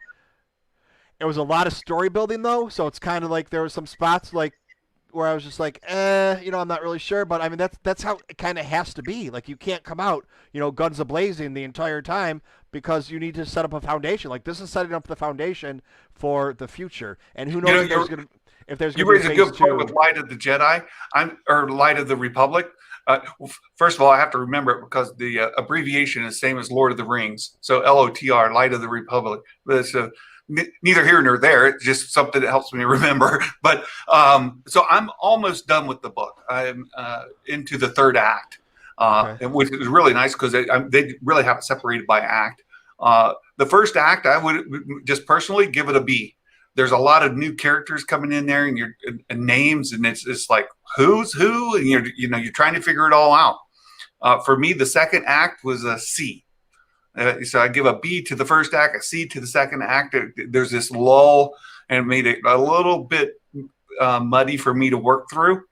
Speaker 1: It was a lot of story building though, so it's kind of like there were some spots like where I was just like, I'm not really sure. But I mean, that's how it kind of has to be. Like, you can't come out, guns a-blazing the entire time, because you need to set up a foundation. Like, this is setting up the foundation for the future. And who knows if there's going to be
Speaker 2: raise a good point
Speaker 1: 2.
Speaker 2: with Light of the Jedi, or Light of the Republic. First of all, I have to remember it because the abbreviation is same as Lord of the Rings. So LOTR, Light of the Republic. But neither here nor there. It's just something that helps me remember. But so I'm almost done with the book. I'm into the 3rd act,
Speaker 1: Okay.
Speaker 2: and which is really nice because they really have it separated by act. The first act, I would just personally give it a B. There's a lot of new characters coming in there, and names, and it's like who's who, and you're trying to figure it all out. For me, the second act was a C. So I give a B to the first act, a C to the second act. There's this lull, and it made it a little bit muddy for me to work through.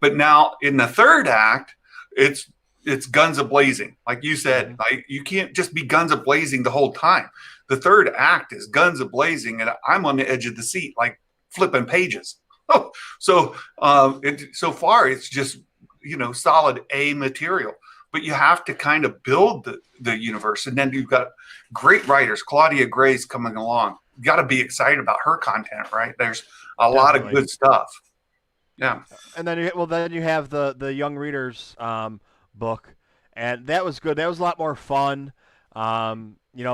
Speaker 2: But now in the 3rd act, it's guns a-blazing. Like you said, you can't just be guns a-blazing the whole time. The 3rd act is guns a-blazing, and I'm on the edge of the seat, like flipping pages. So so far it's just solid A material. But you have to kind of build the universe. And then you've got great writers. Claudia Gray's coming along. You got to be excited about her content, right? There's a lot of good stuff. Yeah.
Speaker 1: And then you have the young readers book, and that was good. That was a lot more fun. There's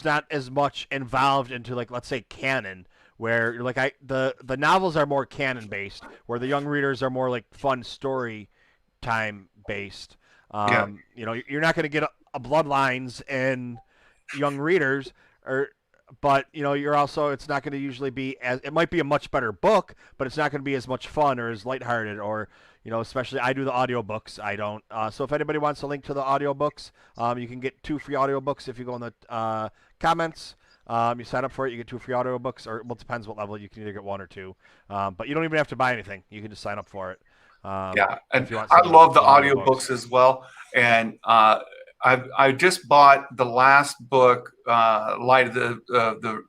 Speaker 1: not as much involved into, like, let's say canon, where you're like the novels are more canon based, where the young readers are more like fun story time based.
Speaker 2: Yeah.
Speaker 1: You're not going to get a bloodlines in young readers, but you're also, it's not going to usually be as, it might be a much better book, but it's not going to be as much fun or as lighthearted, or especially I do the audiobooks. I don't. So if anybody wants a link to the audiobooks, you can get 2 free audiobooks if you go in the comments. You sign up for it, you get 2 free audiobooks, or it depends what level. You can either get 1 or 2, but you don't even have to buy anything. You can just sign up for it.
Speaker 2: Yeah, and
Speaker 1: if you want
Speaker 2: I
Speaker 1: some
Speaker 2: love the
Speaker 1: audiobooks
Speaker 2: audiobooks as well. And I just bought the last book, Light of the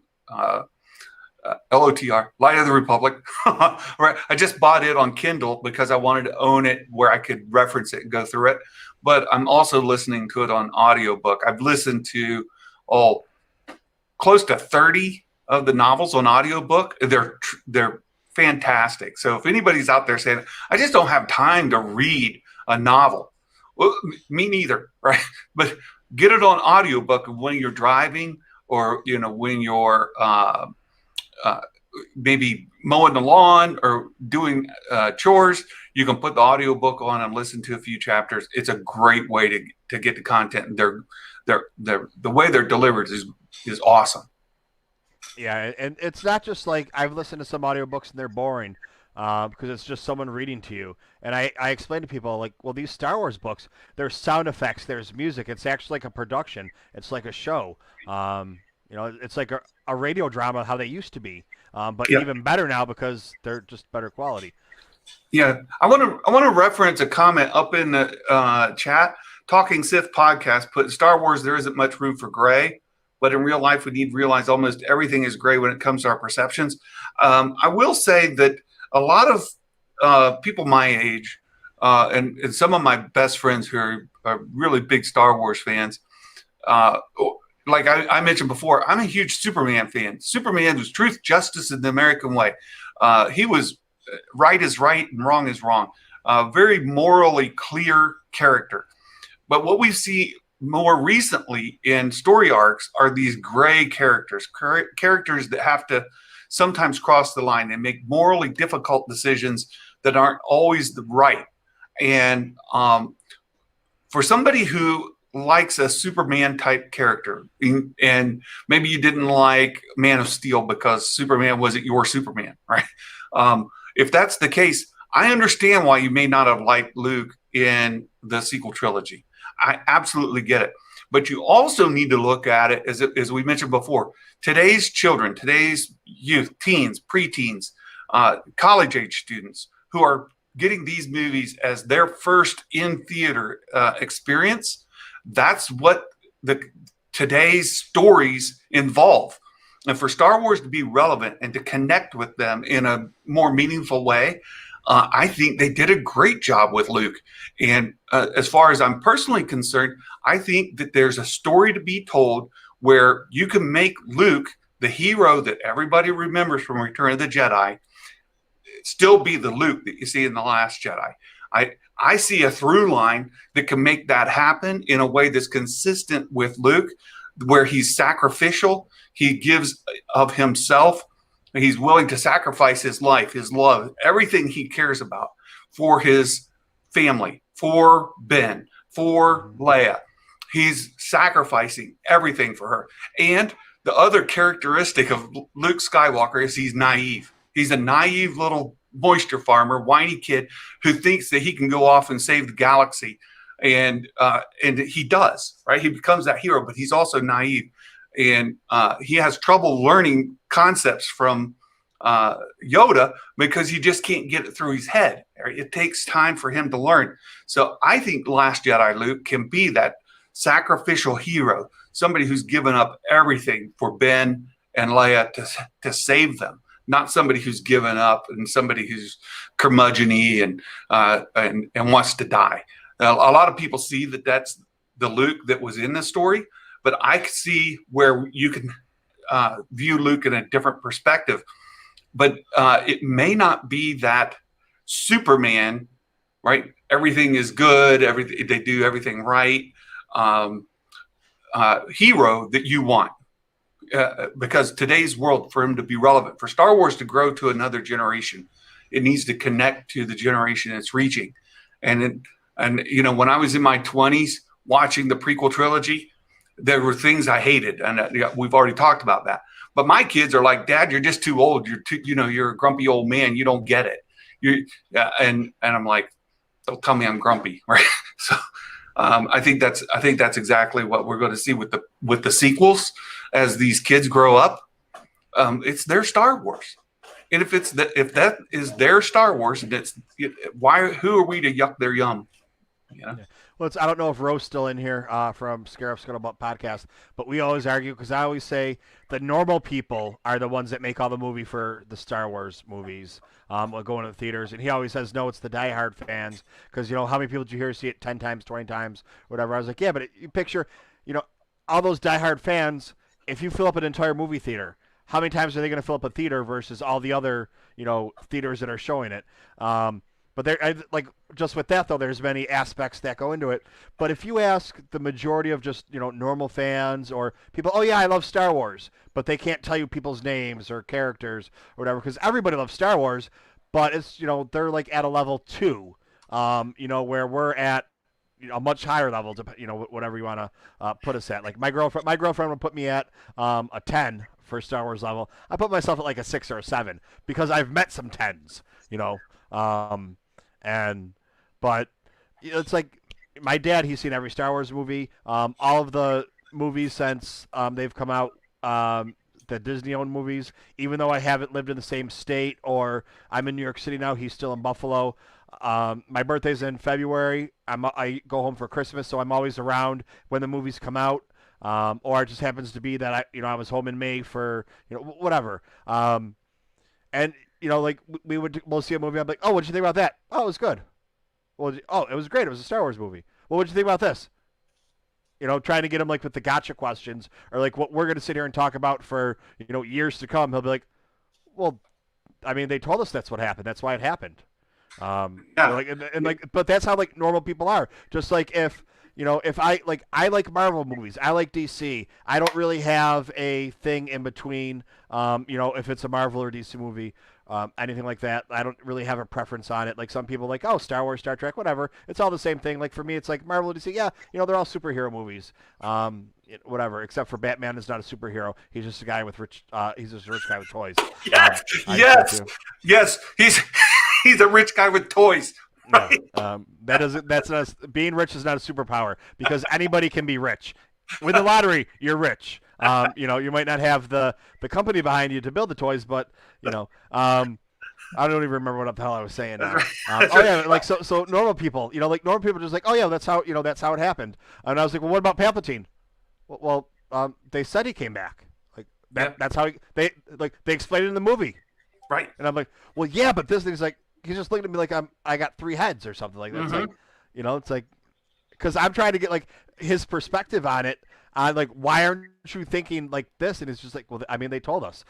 Speaker 2: LOTR, Light of the Republic. Right. I just bought it on Kindle because I wanted to own it where I could reference it and go through it. But I'm also listening to it on audiobook. I've listened to close to 30 of the novels on audiobook. They're fantastic. So if anybody's out there saying, I just don't have time to read a novel, well, me neither, right? But get it on audiobook when you're driving, or when you're maybe mowing the lawn or doing chores. You can put the audiobook on and listen to a few chapters. It's a great way to get the content. And the way they're delivered is awesome.
Speaker 1: Yeah, and it's not just like I've listened to some audiobooks and they're boring because it's just someone reading to you. And I explain to people, like, well, these Star Wars books, there's sound effects, there's music. It's actually like a production. It's like a show. It's like a radio drama, how they used to be, but
Speaker 2: Yeah.
Speaker 1: even better now because they're just better quality.
Speaker 2: Yeah, I want to reference a comment up in the chat. Talking Sith podcast put Star Wars. There isn't much room for gray, but in real life, we need to realize almost everything is gray when it comes to our perceptions. I will say that a lot of people my age and some of my best friends who are really big Star Wars fans, uh, like I mentioned before, I'm a huge Superman fan. Superman was truth, justice, and the American way. He was right is right and wrong is wrong. Very morally clear character. But what we see more recently in story arcs are these gray characters, characters that have to sometimes cross the line and make morally difficult decisions that aren't always the right. And for somebody who likes a Superman type character, and maybe you didn't like Man of Steel because Superman wasn't your Superman, right? If that's the case, I understand why you may not have liked Luke in the sequel trilogy. I absolutely get it. But you also need to look at it as we mentioned before. Today's children, today's youth, teens, preteens, college age students who are getting these movies as their first in theater experience. That's what today's stories involve. And for Star Wars to be relevant and to connect with them in a more meaningful way, I think they did a great job with Luke. And as far as I'm personally concerned, I think that there's a story to be told where you can make Luke the hero that everybody remembers from Return of the Jedi still be the Luke that you see in The Last Jedi. I see a through line that can make that happen in a way that's consistent with Luke, where he's sacrificial. He gives of himself. He's willing to sacrifice his life, his love, everything he cares about for his family, for Ben, for Leia. He's sacrificing everything for her. And the other characteristic of Luke Skywalker is he's naive. He's a naive little moisture farmer, whiny kid who thinks that he can go off and save the galaxy. And he does, right? He becomes that hero, but he's also naive. And he has trouble learning concepts from Yoda because he just can't get it through his head. It takes time for him to learn. So I think Last Jedi Luke can be that sacrificial hero, somebody who's given up everything for Ben and Leia to save them, not somebody who's given up and somebody who's curmudgeon-y and wants to die. Now, a lot of people see that that's the Luke that was in the story, but I see where you can view Luke in a different perspective. But it may not be that Superman, right? Everything is good. They do everything right. Hero that you want. Because today's world, for him to be relevant, for Star Wars to grow to another generation, it needs to connect to the generation it's reaching. And when I was in my 20s watching the prequel trilogy, there were things I hated, and we've already talked about that. But my kids are like, Dad, you're just too old. You're a grumpy old man. You don't get it. And I'm like, don't tell me I'm grumpy, right? So I think that's exactly what we're going to see with the sequels as these kids grow up. It's their Star Wars, and if that is their Star Wars, who are we to yuck their yum?
Speaker 1: Yeah. I don't know if Roe's still in here from Scarif Scuttlebutt podcast, but we always argue because I always say the normal people are the ones that make all the movie for the Star Wars movies, like going to the theaters, and he always says no, it's the diehard fans because how many people did you hear see it 10 times, 20 times, whatever. I was like, yeah, but you picture, you know, all those diehard fans. If you fill up an entire movie theater, how many times are they going to fill up a theater versus all the other theaters that are showing it? But like just with that though, there's many aspects that go into it. But if you ask the majority of just normal fans or people, oh yeah, I love Star Wars, but they can't tell you people's names or characters or whatever because everybody loves Star Wars, but it's they're like at a level 2, where we're at a much higher level, whatever you want to put us at. Like my girlfriend would put me at a 10 for Star Wars level. I put myself at like a 6 or a 7 because I've met some 10s, um, and but it's like my dad. He's seen every Star Wars movie, all of the movies since they've come out. The Disney-owned movies, even though I haven't lived in the same state or I'm in New York City now, he's still in Buffalo. My birthday's in February. I go home for Christmas, so I'm always around when the movies come out. Or it just happens to be that I was home in May for whatever. And like we'll see a movie. I'm like, oh, what did you think about that? Oh, it was good. Well, oh, it was great. It was a Star Wars movie. Well, what did you think about this? Trying to get him like with the gotcha questions or like what we're going to sit here and talk about for years to come. He'll be like, well, I mean, they told us that's what happened. That's why it happened.
Speaker 2: Yeah.
Speaker 1: Like and like, but that's how like normal people are. Just like if if I like Marvel movies, I like DC. I don't really have a thing in between. If it's a Marvel or DC movie, anything like that, I don't really have a preference on it. Like some people like, oh, Star Wars, Star Trek, whatever. It's all the same thing. Like for me, it's like Marvel or DC. Yeah, they're all superhero movies. Whatever, except for Batman is not a superhero. He's just a guy with rich. He's just a rich guy with toys.
Speaker 2: Yes, yes. He's a rich guy with toys. Right.
Speaker 1: Yeah. That's not being rich is not a superpower because anybody can be rich. With the lottery, you're rich. You might not have the company behind you to build the toys, but I don't even remember what the hell I was saying now. Oh yeah, like so normal people, like normal people are just like, oh yeah, that's how it happened. And I was like, well, what about Palpatine? Well, they said he came back. Like that. Yeah. That's how they explained it in the movie.
Speaker 2: Right.
Speaker 1: And I'm like, well, yeah, but this thing's like. He's just looking at me like I got 3 heads or something like that. It's like, it's like, because I'm trying to get like his perspective on it. On like, why aren't you thinking like this? And it's just like, well, I mean, they told us.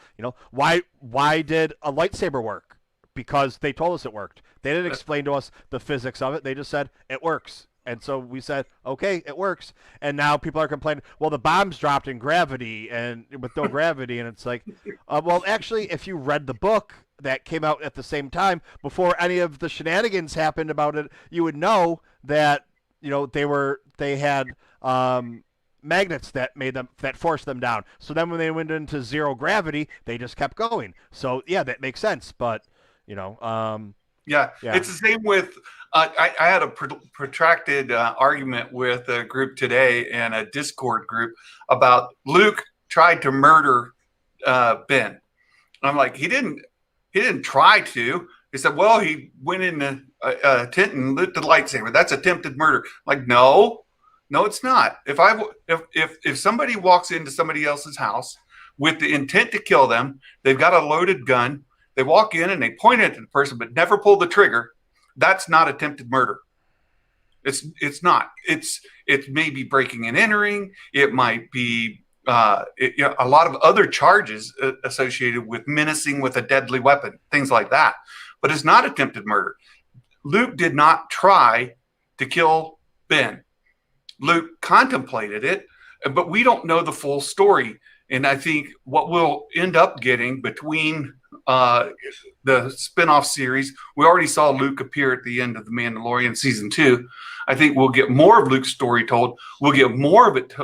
Speaker 1: Why did a lightsaber work? Because they told us it worked. They didn't explain to us the physics of it. They just said it works. And so we said, okay, it works. And now people are complaining, well, the bombs dropped in gravity and with no gravity. And it's like, well, actually, if you read the book that came out at the same time before any of the shenanigans happened about it, you would know that, they had magnets that forced them down. So then when they went into zero gravity, they just kept going. So yeah, that makes sense. But,
Speaker 2: yeah, it's the same with. I had a protracted argument with a group today and a Discord group about Luke tried to murder Ben. I'm like, he didn't try to. He said, well, he went in a tent and lit the lightsaber. That's attempted murder. I'm like, no, it's not. If somebody walks into somebody else's house with the intent to kill them, they've got a loaded gun. They walk in and they point it at the person, but never pull the trigger. That's not attempted murder. It's not. It's maybe breaking and entering. It might be a lot of other charges associated with menacing with a deadly weapon, things like that. But it's not attempted murder. Luke did not try to kill Ben. Luke contemplated it, but we don't know the full story. And I think what we'll end up getting between the spin-off series, we already saw Luke appear at the end of The Mandalorian season 2. I think we'll get more of Luke's story told. We'll get more of it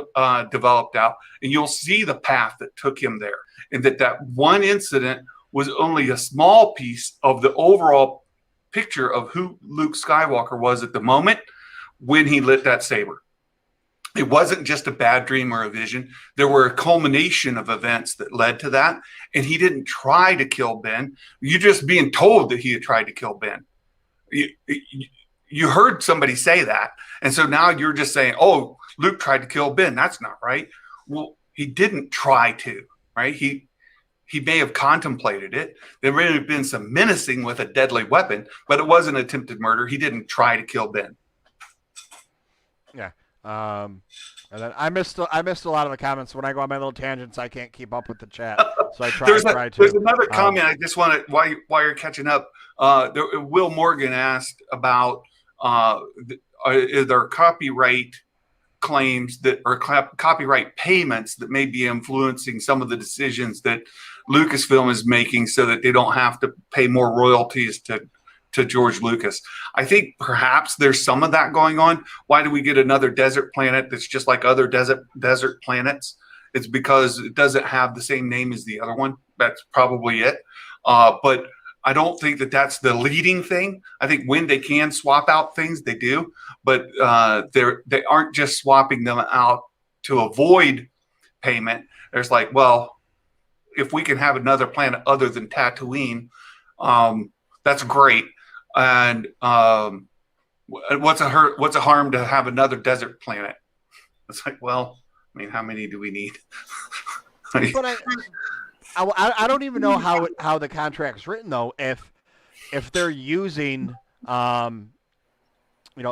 Speaker 2: developed out, and you'll see the path that took him there. And that one incident was only a small piece of the overall picture of who Luke Skywalker was at the moment when he lit that saber. It wasn't just a bad dream or a vision. There were a culmination of events that led to that. And he didn't try to kill Ben. You're just being told that he had tried to kill Ben. you heard somebody say that, and so now you're just saying, "Oh, Luke tried to kill Ben." That's not right. Well, he didn't try to, right? He may have contemplated it. There may have been some menacing with a deadly weapon, but it wasn't attempted murder. He didn't try to kill Ben.
Speaker 1: Yeah. And then I missed a lot of the comments when I go on my little tangents. I can't keep up with the chat, so I try
Speaker 2: There's
Speaker 1: to.
Speaker 2: another
Speaker 1: Um,
Speaker 2: comment I just want to while you're catching up. Will Morgan asked about are there copyright claims that or copyright payments that may be influencing some of the decisions that Lucasfilm is making, so that they don't have to pay more royalties to George Lucas. I think perhaps there's some of that going on. Why do we get another desert planet that's just like other desert planets? It's because it doesn't have the same name as the other one. That's probably it. But I don't think that that's the leading thing. I think when they can swap out things, they do, but they aren't just swapping them out to avoid payment. There's like, well, if we can have another planet other than Tatooine, that's great. And what's a harm to have another desert planet? It's like, well, I mean, how many do we need?
Speaker 1: but I don't even know how the contract's written though. If they're using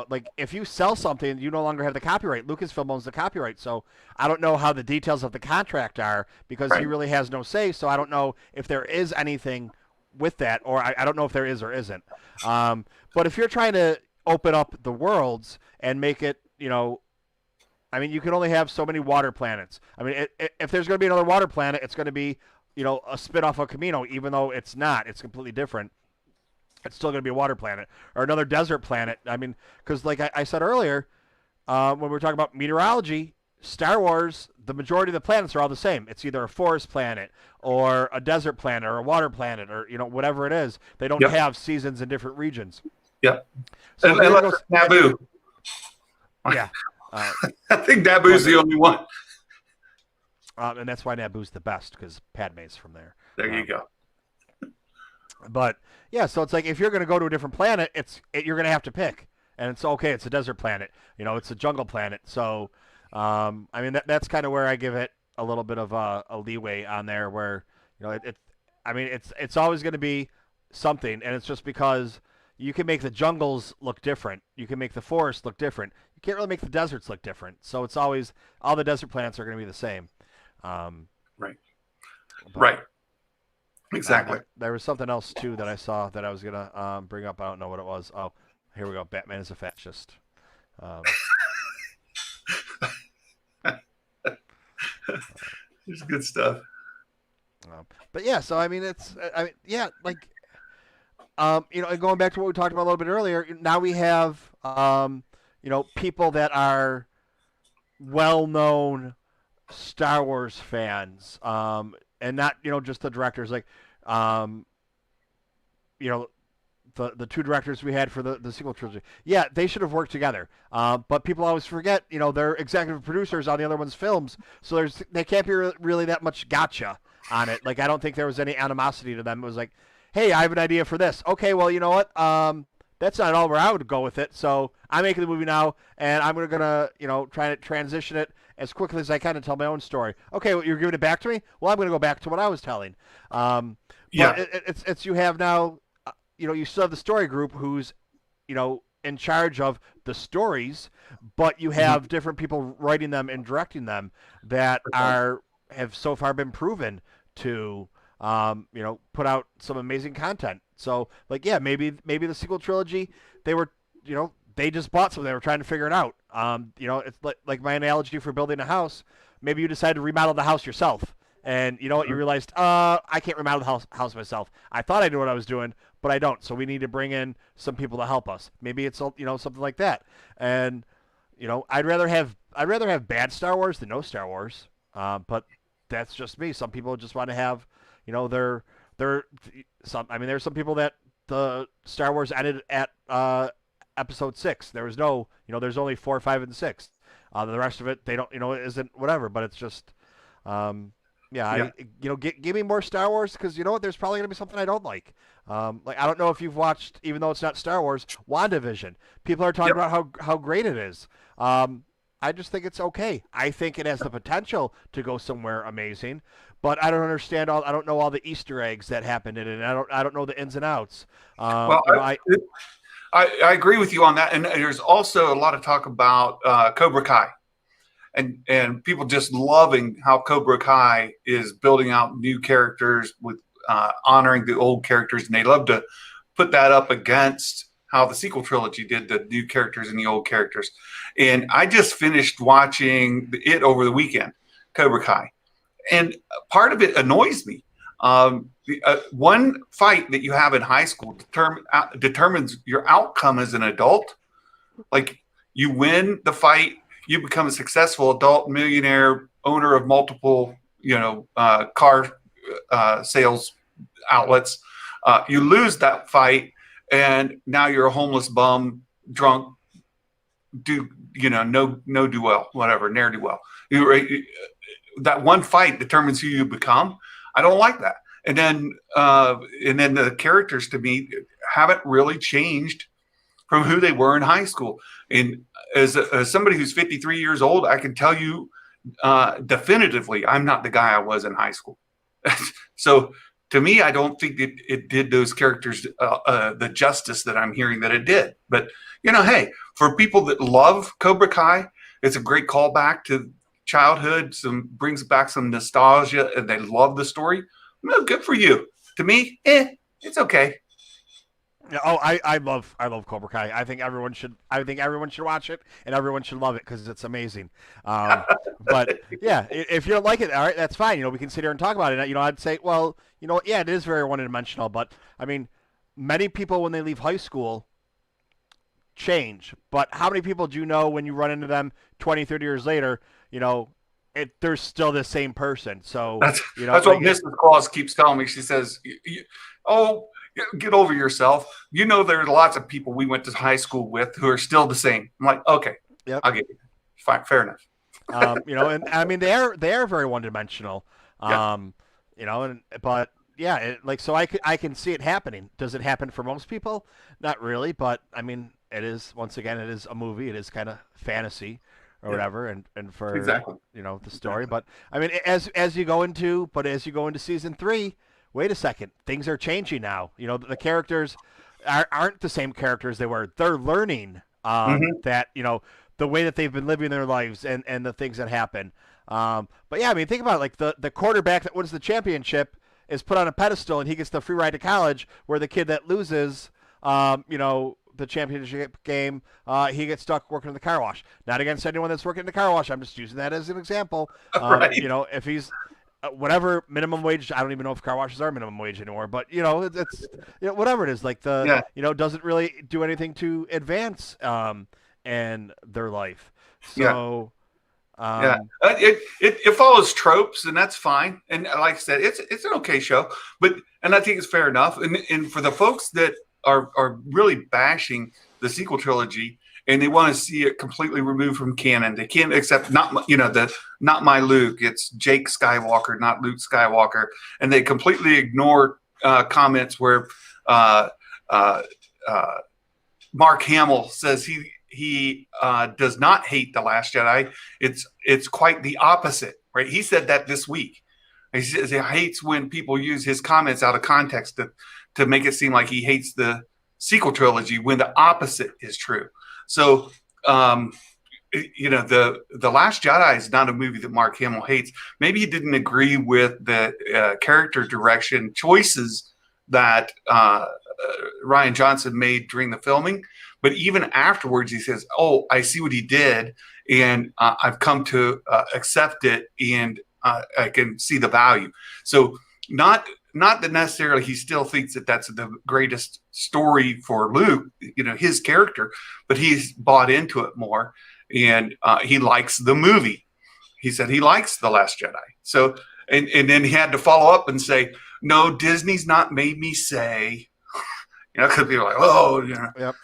Speaker 1: like if you sell something, you no longer have the copyright. Lucasfilm owns the copyright, so I don't know how the details of the contract are because he
Speaker 2: Right.
Speaker 1: really has no say. So I don't know if there is anything with that, or I don't know if there is or isn't. But if you're trying to open up the worlds and make it, I mean, you can only have so many water planets. I mean, if there's going to be another water planet, it's going to be, a spin-off of Camino, even though it's not. It's completely different. It's still going to be a water planet or another desert planet. I mean, because like I said earlier, when we were talking about meteorology, Star Wars, the majority of the planets are all the same. It's either a forest planet or a desert planet or a water planet or whatever it is. They don't
Speaker 2: Yep.
Speaker 1: have seasons in different regions.
Speaker 2: Yep.
Speaker 1: So if you're
Speaker 2: Unless
Speaker 1: gonna go,
Speaker 2: it's Naboo.
Speaker 1: yeah, uh,
Speaker 2: I think
Speaker 1: well,
Speaker 2: Naboo's the only one.
Speaker 1: and that's why Naboo's the best because Padme's from there.
Speaker 2: There you
Speaker 1: Um,
Speaker 2: go.
Speaker 1: but yeah, so it's like if you're gonna go to a different planet, you're gonna have to pick, and it's okay. It's a desert planet. It's a jungle planet. So, I mean that's kind of where I give it a little bit of a leeway on there, where I mean it's always gonna be something, and it's just because you can make the jungles look different. You can make the forests look different. You can't really make the deserts look different. So it's always all the desert planets are going to be the same. Um,
Speaker 2: Right.
Speaker 1: but
Speaker 2: Right. Exactly.
Speaker 1: there was something else too that I saw that I was gonna bring up. I don't know what it was. Oh, here we go. Batman is a fascist. Um,
Speaker 2: It's good stuff.
Speaker 1: but yeah, so I mean, yeah, like and going back to what we talked about a little bit earlier. Now we have people that are well-known Star Wars fans, and not just the directors. Like, um, you know, the two directors we had for the sequel trilogy. Yeah, they should have worked together. But people always forget, they're executive producers on the other one's films, so they can't be really that much gotcha on it. Like, I don't think there was any animosity to them. It was like, hey, I have an idea for this. Okay, well, you know what? That's not all where I would go with it. So I'm making the movie now, and I'm gonna try to transition it as quickly as I can and tell my own story. Okay, well, you're giving it back to me. Well, I'm gonna go back to what I was telling. But
Speaker 2: Yeah.
Speaker 1: it's you have now, you still have the story group who's, in charge of the stories, but you
Speaker 2: Mhm.
Speaker 1: have different people writing them and directing them that have so far been proven to, put out some amazing content. So, like, yeah, maybe the sequel trilogy, they were, they just bought something. They were trying to figure it out. It's like my analogy for building a house. Maybe you decide to remodel the house yourself. And you know what? You realized, I can't remodel the house myself. I thought I knew what I was doing, but I don't. So we need to bring in some people to help us. Maybe it's something like that. And I'd rather have bad Star Wars than no Star Wars. But that's just me. Some people just want to have, their some. I mean, there's some people that the Star Wars ended at episode 6. There was no, there's only 4, 5, and 6. The rest of it, they don't, it isn't whatever. But it's just. Um, Yeah,
Speaker 2: Yeah.
Speaker 1: give me more Star Wars because you know what? There's probably gonna be something I don't like. Like I don't know if you've watched, even though it's not Star Wars, WandaVision. People are talking
Speaker 2: Yep.
Speaker 1: about how great it is. Um, I just think it's okay. I think it has the potential to go somewhere amazing, but I don't understand all. I don't know all the Easter eggs that happened in it. And I don't know the ins and outs.
Speaker 2: Well,
Speaker 1: I
Speaker 2: I agree with you on that. And there's also a lot of talk about Cobra Kai, and people just loving how Cobra Kai is building out new characters with honoring the old characters, and they love to put that up against how the sequel trilogy did the new characters and the old characters. And I just finished watching it over the weekend, Cobra Kai, and part of it annoys me. One fight that you have in high school determines your outcome as an adult. Like you win the fight, you become a successful adult millionaire, owner of multiple, car sales outlets. You lose that fight, and now you're a homeless bum, drunk, no do well, whatever, ne'er do well. That one fight determines who you become. I don't like that. And then the characters to me haven't really changed from who they were in high school. And as somebody who's 53 years old, I can tell you definitively, I'm not the guy I was in high school. So to me, I don't think it did those characters the justice that I'm hearing that it did. But hey, for people that love Cobra Kai, it's a great callback to childhood. Some brings back some nostalgia, and they love the story. Well, good for you. To me, it's okay.
Speaker 1: Yeah, oh, I love Cobra Kai. I think everyone should watch it and everyone should love it because it's amazing. But yeah, if you don't like it, all right, that's fine. We can sit here and talk about it. I'd say, well, yeah, it is very one dimensional. But I mean, many people when they leave high school change. But how many people do you know when you run into them 20, 30 years later? They're still the same person. So
Speaker 2: That's that's what
Speaker 1: like
Speaker 2: Mrs. Claus keeps telling me. She says, "Oh, get over yourself. There are lots of people we went to high school with who are still the same." I'm like, okay,
Speaker 1: yep.
Speaker 2: I'll get you. Fine, fair enough.
Speaker 1: And I mean they are very one dimensional.
Speaker 2: Yeah,
Speaker 1: And but yeah, so I can see it happening. Does it happen for most people? Not really, but I mean it is once again it is a movie. It is kind of fantasy or
Speaker 2: yeah,
Speaker 1: whatever, and for
Speaker 2: exactly,
Speaker 1: the story.
Speaker 2: exactly.
Speaker 1: But I mean as you go into season 3, wait a second, things are changing now. The characters aren't the same characters they were. They're learning
Speaker 2: Hmm.
Speaker 1: that the way that they've been living their lives and the things that happen. But yeah, I mean, think about it. Like the quarterback that wins the championship is put on a pedestal and he gets the free ride to college, where the kid that loses, the championship game, he gets stuck working in the car wash. Not against anyone that's working in the car wash. I'm just using that as an example.
Speaker 2: Right.
Speaker 1: If he's whatever minimum wage, I don't even know if car washes are minimum wage anymore, but it's whatever it is, like
Speaker 2: Yeah,
Speaker 1: doesn't really do anything to advance in their life.
Speaker 2: yeah,
Speaker 1: So
Speaker 2: yeah.
Speaker 1: um,
Speaker 2: It follows tropes, and that's fine. And like I said, it's an okay show, and I think it's fair enough. And for the folks that are really bashing the sequel trilogy, and they want to see it completely removed from canon, they can't accept the not my Luke. It's Jake Skywalker, not Luke Skywalker, and they completely ignore comments where uh, uh, uh, Mark Hamill says he does not hate the Last Jedi. It's quite the opposite, right? He said that this week. He says he hates when people use his comments out of context to make it seem like he hates the sequel trilogy when the opposite is true. So, um, the Last Jedi is not a movie that Mark Hamill hates. Maybe he didn't agree with the character direction choices that Ryan Johnson made during the filming. But even afterwards, he says, "Oh, I see what he did, and I've come to accept it, and I can see the value." So not that necessarily he still thinks that that's the greatest story for Luke, his character, but he's bought into it more, and he likes the movie. He said he likes The Last Jedi. So, and then he had to follow up and say, "No, Disney's not made me say," because people are like, "Oh,
Speaker 1: yep.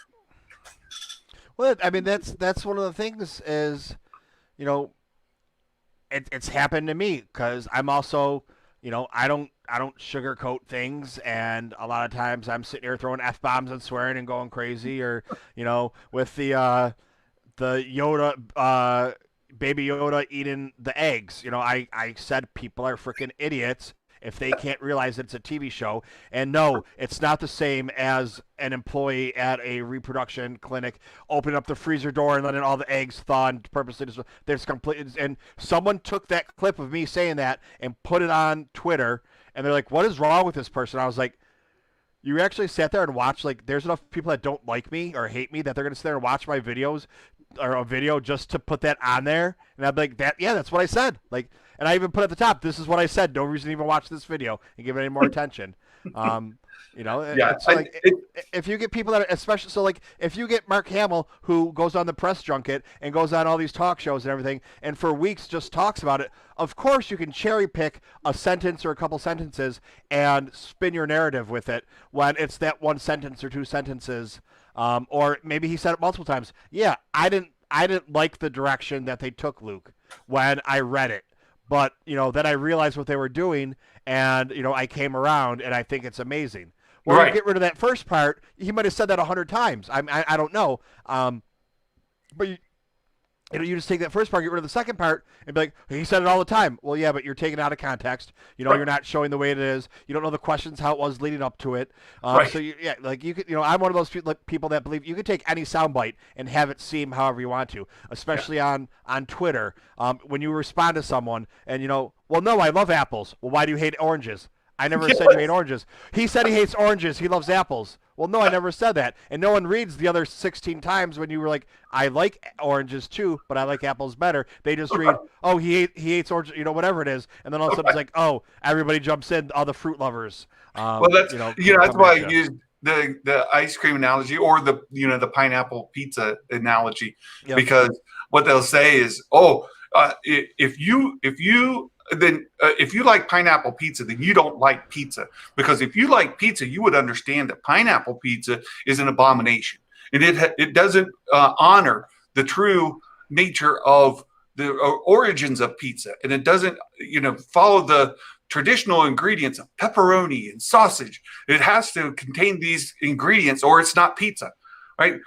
Speaker 1: Well, I mean that's one of the things is you know it's happened to me because I'm also, I don't sugarcoat things, and a lot of times I'm sitting here throwing f bombs and swearing and going crazy, or with the Yoda, Baby Yoda eating the eggs. I said people are freaking idiots if they can't realize it's a TV show. And no, it's not the same as an employee at a reproduction clinic opening up the freezer door and letting all the eggs thaw and purposely just, there's complete. And someone took that clip of me saying that and put it on Twitter, and they're like, "What is wrong with this person?" I was like, you actually sat there and watched, like, there's enough people that don't like me or hate me that they're going to sit there and watch my videos or a video just to put that on there. And I'd be like, yeah, that's what I said. Like, and I even put at the top, this is what I said. No reason to even watch this video and give it any more attention.
Speaker 2: Yeah,
Speaker 1: And so, like, if you get people that are, especially, so, like, if you get Mark Hamill, who goes on the press junket and goes on all these talk shows and everything, and for weeks just talks about it, of course you can cherry pick a sentence or a couple sentences and spin your narrative with it when it's that one sentence or two sentences, or maybe he said it multiple times. Yeah, I didn't like the direction that they took Luke when I read it. But, then I realized what they were doing, and, I came around, and I think it's amazing. Well, you
Speaker 2: right.
Speaker 1: get rid of that first part. He might have said that 100 times. I don't know. But you just take that first part, get rid of the second part, and be like, he said it all the time. Well, yeah, but you're taking it out of context.
Speaker 2: Right.
Speaker 1: You're not showing the way it is. You don't know the questions, how it was leading up to it.
Speaker 2: Right.
Speaker 1: So, like, you could, I'm one of those people that believe you could take any soundbite and have it seem however you want to, especially on Twitter. When you respond to someone and, well, no, I love apples. Well, why do you hate oranges? I never
Speaker 2: Yes.
Speaker 1: said you hate oranges. He said he hates oranges. He loves apples. Well, no, I never said that. And no one reads the other 16 times when you were like, I like oranges too, but I like apples better. They just read, oh, he hates oranges, whatever it is. And then all of a sudden it's like, oh, everybody jumps in, all the fruit lovers.
Speaker 2: Well, that's that's why I used the ice cream analogy or the pineapple pizza analogy,
Speaker 1: Yep.
Speaker 2: because what they'll say is, oh, if you like pineapple pizza, then you don't like pizza, because if you like pizza, you would understand that pineapple pizza is an abomination, and it doesn't honor the true nature of the origins of pizza, and it doesn't follow the traditional ingredients of pepperoni and sausage. It has to contain these ingredients or it's not pizza, right?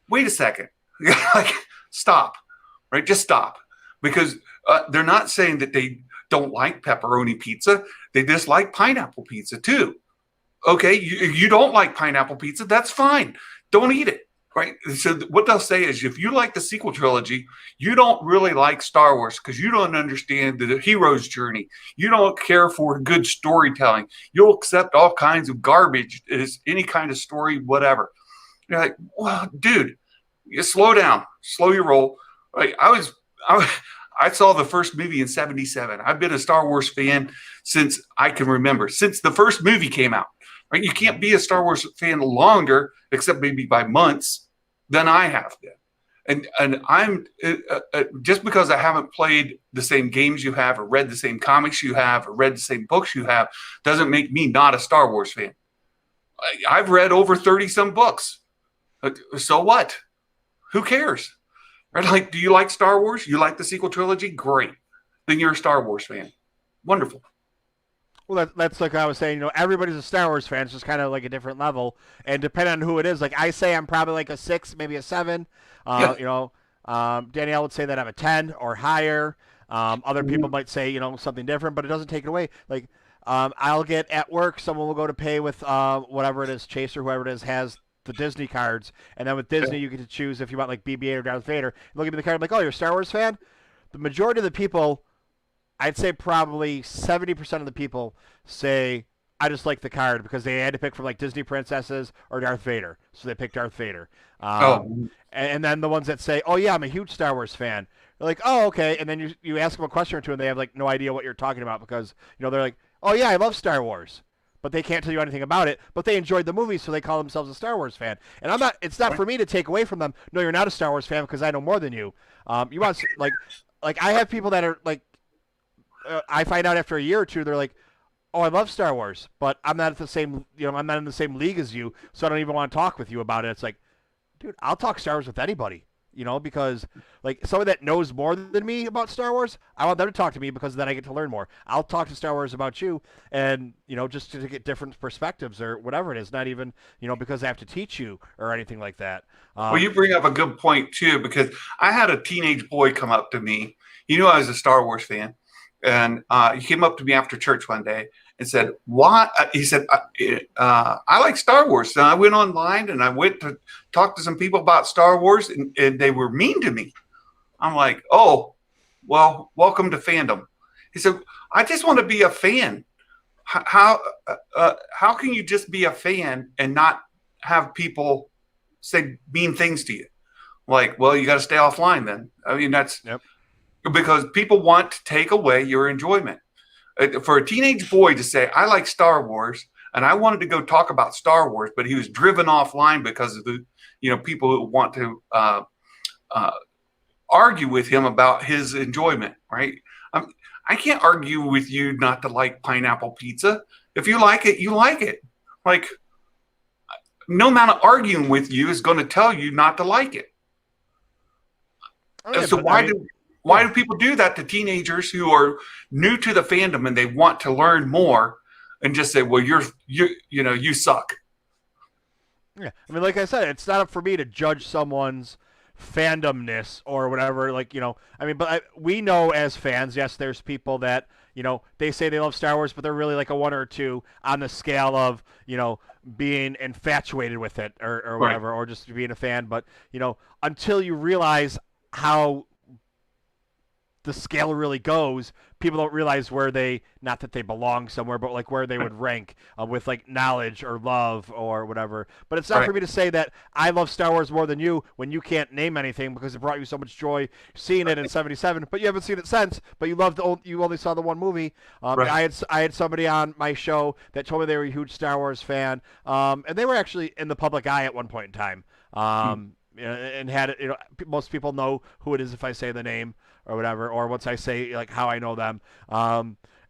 Speaker 2: Wait a second. Like, stop, right? Just stop, because they're not saying that they don't like pepperoni pizza. They dislike pineapple pizza too. Okay, you don't like pineapple pizza, that's fine. Don't eat it, right? So what they'll say is, if you like the sequel trilogy, you don't really like Star Wars because you don't understand the hero's journey. You don't care for good storytelling. You'll accept all kinds of garbage as any kind of story, whatever. You're like, well, dude, you slow down, slow your roll. Right? I saw the first movie in '77. I've been a Star Wars fan since I can remember, since the first movie came out. Right? You can't be a Star Wars fan longer, except maybe by months, than I have been. And I'm just because I haven't played the same games you have, or read the same comics you have, or read the same books you have, doesn't make me not a Star Wars fan. I've read over 30 some books. So what? Who cares? Right? Like, do you like Star Wars? You like the sequel trilogy? Great. Then you're a Star Wars fan. Wonderful.
Speaker 1: Well, that's like I was saying. Everybody's a Star Wars fan. It's just kind of like a different level, and depending on who it is, like I say, I'm probably like a 6, maybe a 7.
Speaker 2: Yeah.
Speaker 1: Danielle would say that I'm a 10 or higher. Other people might say something different, but it doesn't take it away. Like, I'll get at work, someone will go to pay with whatever it is, Chase or whoever it is has the Disney cards, and then with Disney you get to choose if you want like BB-8 or Darth Vader. Look at the card, I'm like, oh, you're a Star Wars fan? The majority of the people, I'd say probably 70% of the people say, I just like the card because they had to pick from like Disney princesses or Darth Vader, so they picked Darth Vader. And then the ones that say, oh yeah, I'm a huge Star Wars fan, they're like, oh, okay, and then you ask them a question or two and they have like no idea what you're talking about because they're like, oh yeah, I love Star Wars, but they can't tell you anything about it, but they enjoyed the movie, so they call themselves a Star Wars fan. And it's not for me to take away from them, no, you're not a Star Wars fan because I know more than you. You want like I have people that are like, I find out after a year or two, they're like, oh, I love Star Wars, but I'm not at the same, I'm not in the same league as you, so I don't even want to talk with you about it. It's like, dude, I'll talk Star Wars with anybody. because like someone that knows more than me about Star Wars, I want them to talk to me because then I get to learn more. I'll talk to Star Wars about you, and just to get different perspectives or whatever it is. Not even because I have to teach you or anything like that.
Speaker 2: Well,
Speaker 1: Um,
Speaker 2: you bring up a good point too, because I had a teenage boy come up to me. He knew I was a Star Wars fan, and he came up to me after church one day and said, "Why?" He said, "I like Star Wars." And I went online and I went to talk to some people about Star Wars, and they were mean to me. I'm like, "Oh, well, welcome to fandom." He said, "I just want to be a fan. How can you just be a fan and not have people say mean things to you?" Like, well, you got to stay offline then. I mean, that's
Speaker 1: yep.
Speaker 2: because people want to take away your enjoyment. For a teenage boy to say, I like Star Wars and I wanted to go talk about Star Wars, but he was driven offline because of the, people who want to uh, argue with him about his enjoyment, right? I'm, I can't argue with you not to like pineapple pizza. If you like it, you like it. Like, no amount of arguing with you is going to tell you not to like it.
Speaker 1: Oh yeah,
Speaker 2: So
Speaker 1: but I mean,
Speaker 2: why
Speaker 1: yeah.
Speaker 2: do people do that to teenagers who are new to the fandom and they want to learn more and just say, well, you suck.
Speaker 1: Yeah, I mean, like I said, it's not up for me to judge someone's fandomness or whatever. Like, I mean, but we know as fans, yes, there's people that they say they love Star Wars, but they're really like a one or two on the scale of being infatuated with it or
Speaker 2: Right.
Speaker 1: whatever, or just being a fan. But until you realize how the scale really goes, people don't realize where they, not that they belong somewhere, but like where they would rank with like knowledge or love or whatever. But it's not
Speaker 2: Right.
Speaker 1: for me to say that I love Star Wars more than you when you can't name anything because it brought you so much joy seeing it in '77, but you haven't seen it since. But you only saw the one movie.
Speaker 2: Right.
Speaker 1: I had somebody on my show that told me they were a huge Star Wars fan, and they were actually in the public eye at one point in time. And had it, most people know who it is if I say the name or whatever, or once I say like how I know them.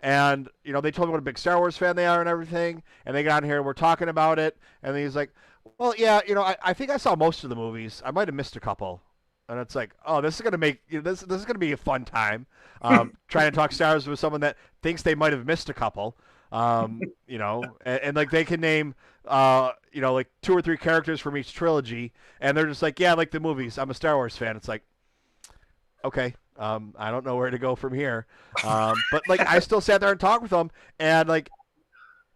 Speaker 1: And they told me what a big Star Wars fan they are and everything. And they got on here and we're talking about it. And he's like, "Well, yeah, I think I saw most of the movies. I might have missed a couple." And it's like, oh, this is gonna make this is gonna be a fun time. Trying to talk Star Wars with someone that thinks they might have missed a couple. And like they can name like two or three characters from each trilogy, and they're just like, yeah, I like the movies. I'm a Star Wars fan. It's like, okay, I don't know where to go from here. But like I still sat there and talked with them, and like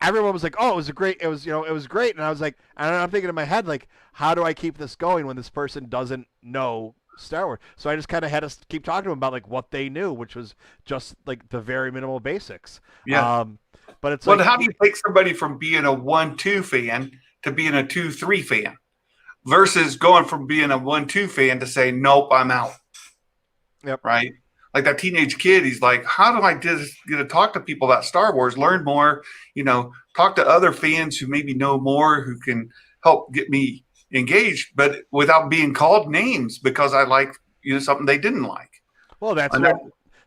Speaker 1: everyone was like, "Oh, it was great." And I was like, and I'm thinking in my head like, how do I keep this going when this person doesn't know Star Wars? So I just kind of had to keep talking to them about like what they knew, which was just like the very minimal basics.
Speaker 2: Yeah.
Speaker 1: Um, but it's
Speaker 2: Well,
Speaker 1: like,
Speaker 2: how do you take somebody from being a 1-2 fan to being a 2-3 fan versus going from being a 1-2 fan to say, nope, I'm out?
Speaker 1: yep.
Speaker 2: Right. Like that teenage kid, he's like, how do I just get to talk to people about Star Wars, learn more, talk to other fans who maybe know more, who can help get me engaged, but without being called names because I like, something they didn't like.
Speaker 1: Well,
Speaker 2: And that,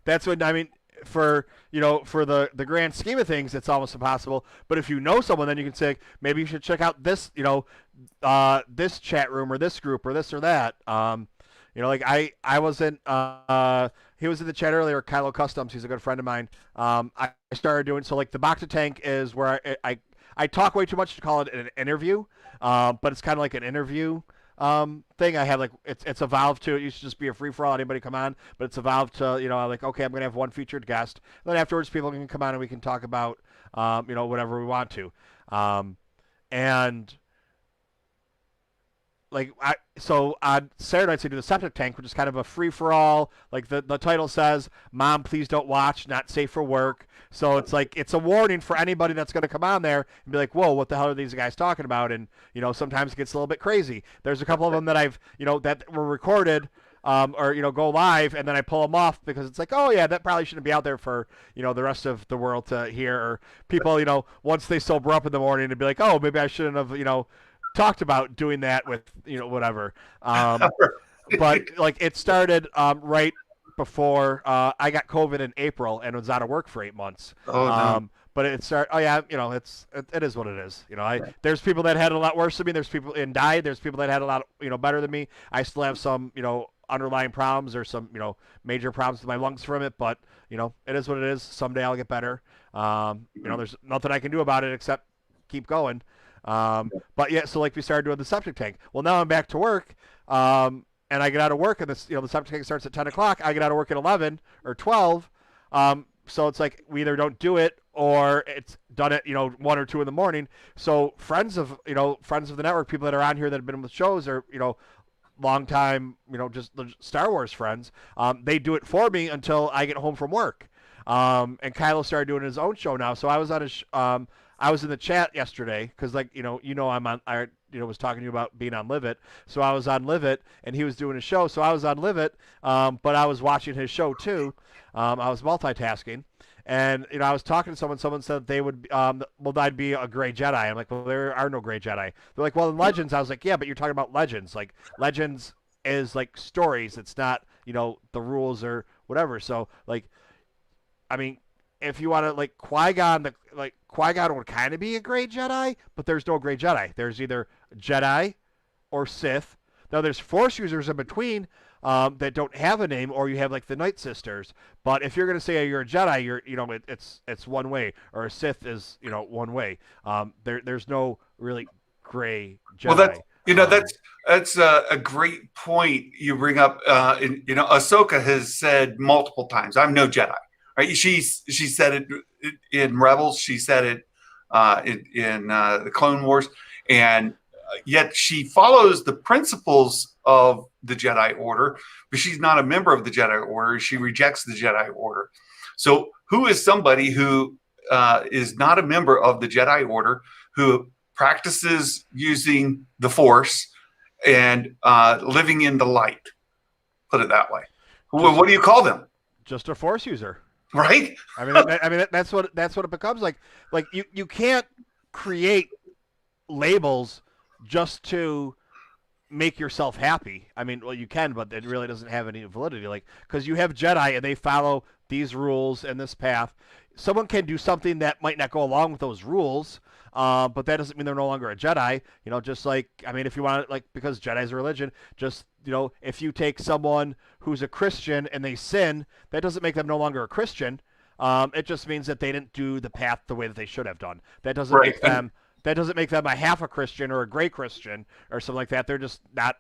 Speaker 1: that's what I mean. For the grand scheme of things, it's almost impossible. But if you know someone, then you can say maybe you should check out this, this chat room or this group or this or that. Like I wasn't. He was in the chat earlier. Kylo Customs. He's a good friend of mine. I started doing so. Like the Bacta tank is where I talk way too much to call it an interview. But it's kind of like an interview thing. I have like it's evolved to it used to just be a free for all, anybody come on, but it's evolved to like, okay, I'm gonna have one featured guest. And then afterwards, people can come on and we can talk about whatever we want to. And like so on Saturday nights I do the septic tank, which is kind of a free for all. Like the title says, "Mom, please don't watch, not safe for work." So it's like it's a warning for anybody that's going to come on there and be like, "Whoa, what the hell are these guys talking about?" And sometimes it gets a little bit crazy. There's a couple of them that I've that were recorded. Or go live, and then I pull them off because it's like, oh yeah, that probably shouldn't be out there for the rest of the world to hear. Or people, once they sober up in the morning, to be like, oh, maybe I shouldn't have talked about doing that with whatever. But like it started right before I got COVID in April and was out of work for 8 months.
Speaker 2: oh no.
Speaker 1: but it's oh yeah, it is what it is.
Speaker 2: Right.
Speaker 1: There's people that had it a lot worse than me. There's people and died. There's people that had a lot better than me. I still have some underlying problems or some major problems with my lungs from it, but it is what it is. Someday I'll get better. There's nothing I can do about it except keep going. But yeah, so like we started doing the septic tank. Well, now I'm back to work. And I get out of work, and the septic tank starts at 10 o'clock. I get out of work at 11 or 12. So it's like we either don't do it or it's done at 1 or 2 in the morning. So friends of the network, people that are on here that have been with shows, or long time just Star Wars friends, they do it for me until I get home from work. And Kylo started doing his own show now. So I was on his I was in the chat yesterday because I'm on was talking to you about being on Live It. So I was on Live It and he was doing a show. So I was on Live It, but I was watching his show too. I was multitasking. And I was talking to someone. Someone said they would, I'd be a gray Jedi. I'm like, well, there are no gray Jedi. They're like, well, in Legends, I was like, yeah, but you're talking about Legends. Like Legends is like stories. It's not the rules or whatever. So like, I mean, if you want to like Qui-Gon, Qui-Gon would kind of be a gray Jedi, but there's no gray Jedi. There's either Jedi or Sith. Now there's Force users in between that don't have a name, or you have like the Night Sisters. But if you're gonna say you're a Jedi, it's one way, or a Sith is one way. There's no really gray Jedi.
Speaker 2: Well, that's a great point you bring up. Ahsoka has said multiple times, "I'm no Jedi." Right? She said it in Rebels. She said it in the Clone Wars, and yet she follows the principles of the Jedi Order, but she's not a member of the Jedi Order. She rejects the Jedi Order. So, who is somebody who is not a member of the Jedi Order, who practices using the Force and living in the light? Put it that way. What do you call them?
Speaker 1: Just a Force user.
Speaker 2: Right.
Speaker 1: I mean, that's what it becomes like. Like you can't create labels just to make yourself happy. I mean, well, you can, but it really doesn't have any validity. Like, because you have Jedi and they follow these rules and this path. Someone can do something that might not go along with those rules, but that doesn't mean they're no longer a Jedi. Just like, I mean, if you want to, like, because Jedi's a religion, just, if you take someone who's a Christian and they sin, that doesn't make them no longer a Christian. It just means that they didn't do the path the way that they should have done. That doesn't make them a half a Christian or a gray Christian or something like that. They're just not,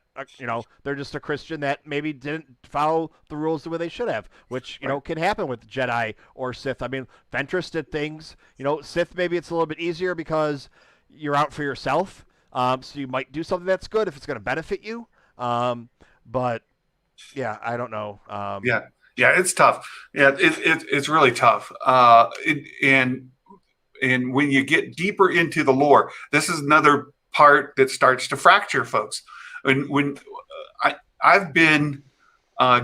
Speaker 1: they're just a Christian that maybe didn't follow the rules the way they should have, which, can happen with Jedi or Sith. I mean, Ventress did things, Sith, maybe it's a little bit easier because you're out for yourself. So you might do something that's good if it's going to benefit you. But yeah, I don't know.
Speaker 2: Yeah, it's tough. Yeah, it's really tough. And when you get deeper into the lore, this is another part that starts to fracture folks. When I've been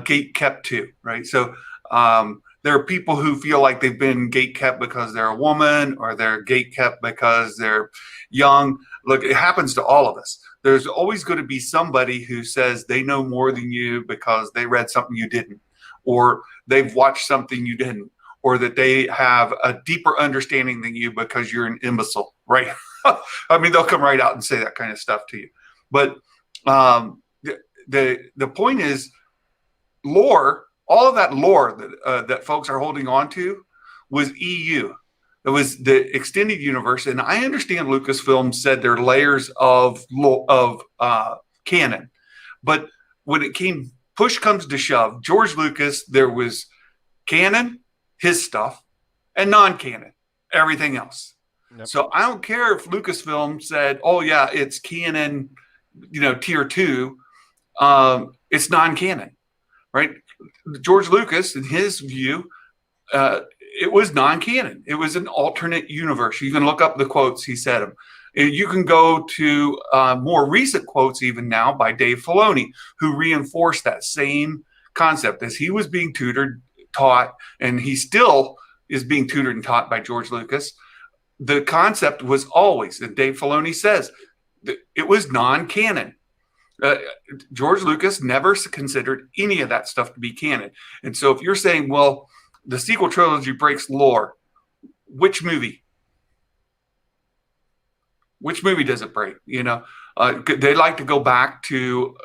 Speaker 2: gate kept too, right? So there are people who feel like they've been gate kept because they're a woman, or they're gate kept because they're young. Look, it happens to all of us. There's always going to be somebody who says they know more than you because they read something you didn't, or they've watched something you didn't, or that they have a deeper understanding than you because you're an imbecile, right? I mean, they'll come right out and say that kind of stuff to you. But the point is, lore, all of that lore that folks are holding on to was EU. It was the extended universe. And I understand Lucasfilm said there are layers of canon. But when it came, push comes to shove, George Lucas, there was canon, his stuff, and non-canon, everything else. Yep. So I don't care if Lucasfilm said, oh yeah, it's canon, tier 2. It's non-canon, right? George Lucas, in his view, it was non-canon. It was an alternate universe. You can look up the quotes, he said them. You can go to more recent quotes even now by Dave Filoni, who reinforced that same concept as he was being tutored, taught, and he still is being tutored and taught by George Lucas. The concept was always, and Dave Filoni says, it was non-canon. George Lucas never considered any of that stuff to be canon. And so if you're saying, well, the sequel trilogy breaks lore, which movie? Which movie does it break? They like to go back to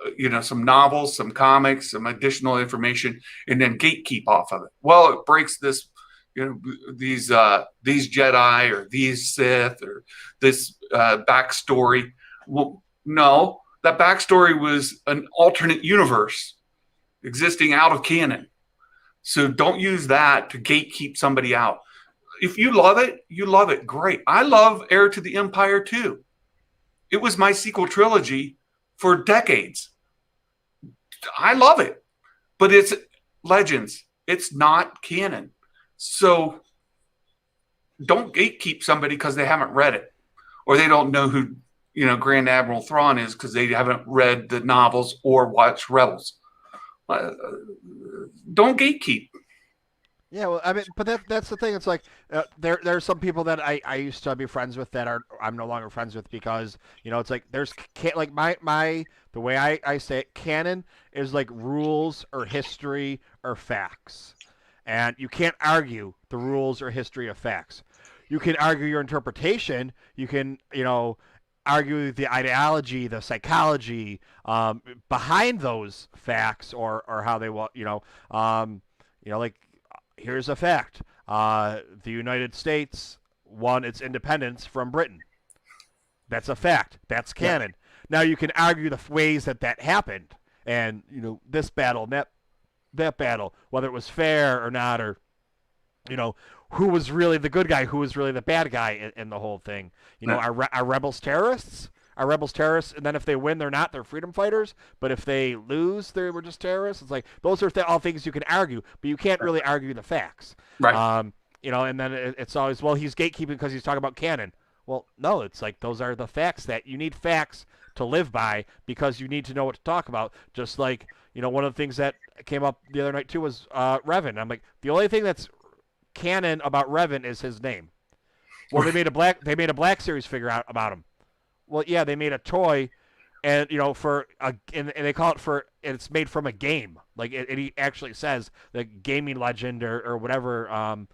Speaker 2: some novels, some comics, some additional information, and then gatekeep off of it. Well, it breaks this, these Jedi or these Sith or this backstory. Well, no, that backstory was an alternate universe existing out of canon. So don't use that to gatekeep somebody out. If you love it, you love it. Great. I love Heir to the Empire too. It was my sequel trilogy for decades. I love it, but it's Legends. It's not canon. So don't gatekeep somebody because they haven't read it or they don't know who, Grand Admiral Thrawn is because they haven't read the novels or watched Rebels. Don't gatekeep.
Speaker 1: Yeah, well, I mean, but that's the thing. It's like there are some people that I used to be friends with that I'm no longer friends with because it's like like my the way I say it, canon is like rules or history or facts, and you can't argue the rules or history of facts. You can argue your interpretation. You can argue the ideology, the psychology behind those facts or how they like. Here's a fact. The United States won its independence from Britain. That's a fact. That's canon. Yeah. Now you can argue the ways that happened and, this battle, that battle, whether it was fair or not, or, who was really the good guy, who was really the bad guy in the whole thing. Are rebels terrorists? Are rebels terrorists? And then if they win, they're not. They're freedom fighters. But if they lose, they were just terrorists. It's like those are all things you can argue, but you can't really argue the facts.
Speaker 2: Right.
Speaker 1: And then it's always, well, he's gatekeeping because he's talking about canon. Well, no, it's like those are the facts that you need facts to live by because you need to know what to talk about. Just like, one of the things that came up the other night too was Revan. I'm like, the only thing that's canon about Revan is his name. Well, they made a Black Series figure out about him. Well, yeah, they made a toy, and and they call it and it's made from a game. Like it actually says the gaming legend or whatever,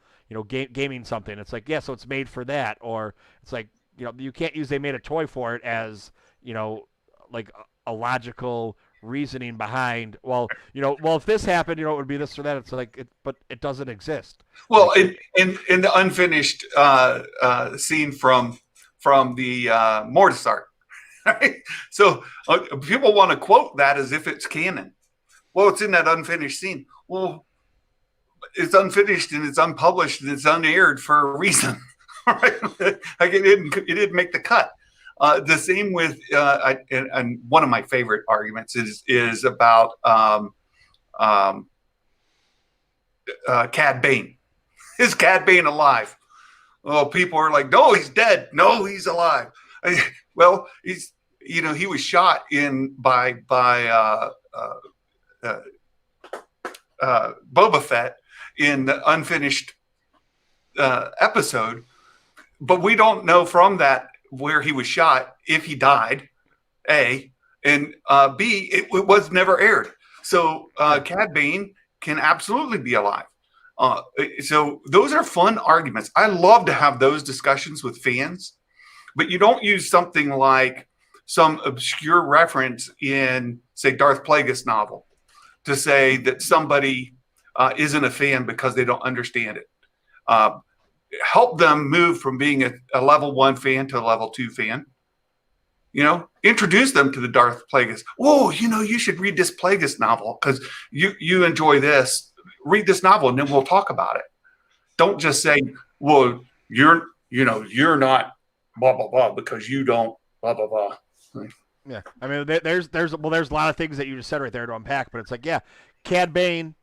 Speaker 1: gaming something. It's like so it's made for that, or it's like you can't use they made a toy for it as like a logical reasoning behind. Well, if this happened, it would be this or that. It's like but it doesn't exist.
Speaker 2: Well, in the unfinished scene from the Mortis arc. Right? So people want to quote that as if it's canon. Well, it's in that unfinished scene. Well, it's unfinished and it's unpublished and it's unaired for a reason. Right? Like it didn't make the cut. The same with and one of my favorite arguments is about Cad Bane. Is Cad Bane alive? Oh, people are like, no, he's dead. No, he's alive. Well, he was shot by Boba Fett in the unfinished episode, but we don't know from that where he was shot if he died. A and B, it was never aired. So Cad Bane can absolutely be alive. So those are fun arguments. I love to have those discussions with fans, but you don't use something like some obscure reference in, say, Darth Plagueis novel to say that somebody isn't a fan because they don't understand it. Help them move from being a level 1 fan to a level 2 fan. Introduce them to the Darth Plagueis. Oh, you should read this Plagueis novel because you enjoy this. Read this novel and then we'll talk about it. Don't just say, well, you're not blah, blah, blah, because you don't blah, blah, blah.
Speaker 1: Yeah. I mean, there's a lot of things that you just said right there to unpack, but it's like, yeah, Cad Bane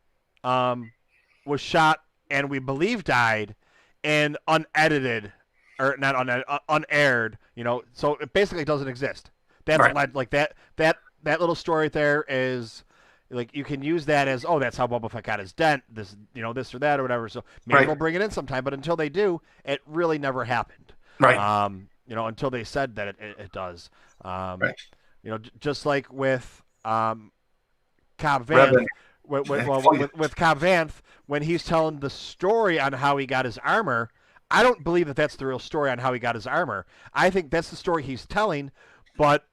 Speaker 1: was shot and we believe died and unedited or not unaired, so it basically doesn't exist. That's right. Like that little story right there is like you can use that as that's how Boba Fett got his dent, this this or that or whatever. So maybe they'll bring it in sometime, but until they do, it really never happened.
Speaker 2: Right.
Speaker 1: Until they said that it does.
Speaker 2: Right.
Speaker 1: Just like with Cobb Vanth, with Cobb Vanth, when he's telling the story on how he got his armor, I don't believe that that's the real story on how he got his armor. I think that's the story he's telling, but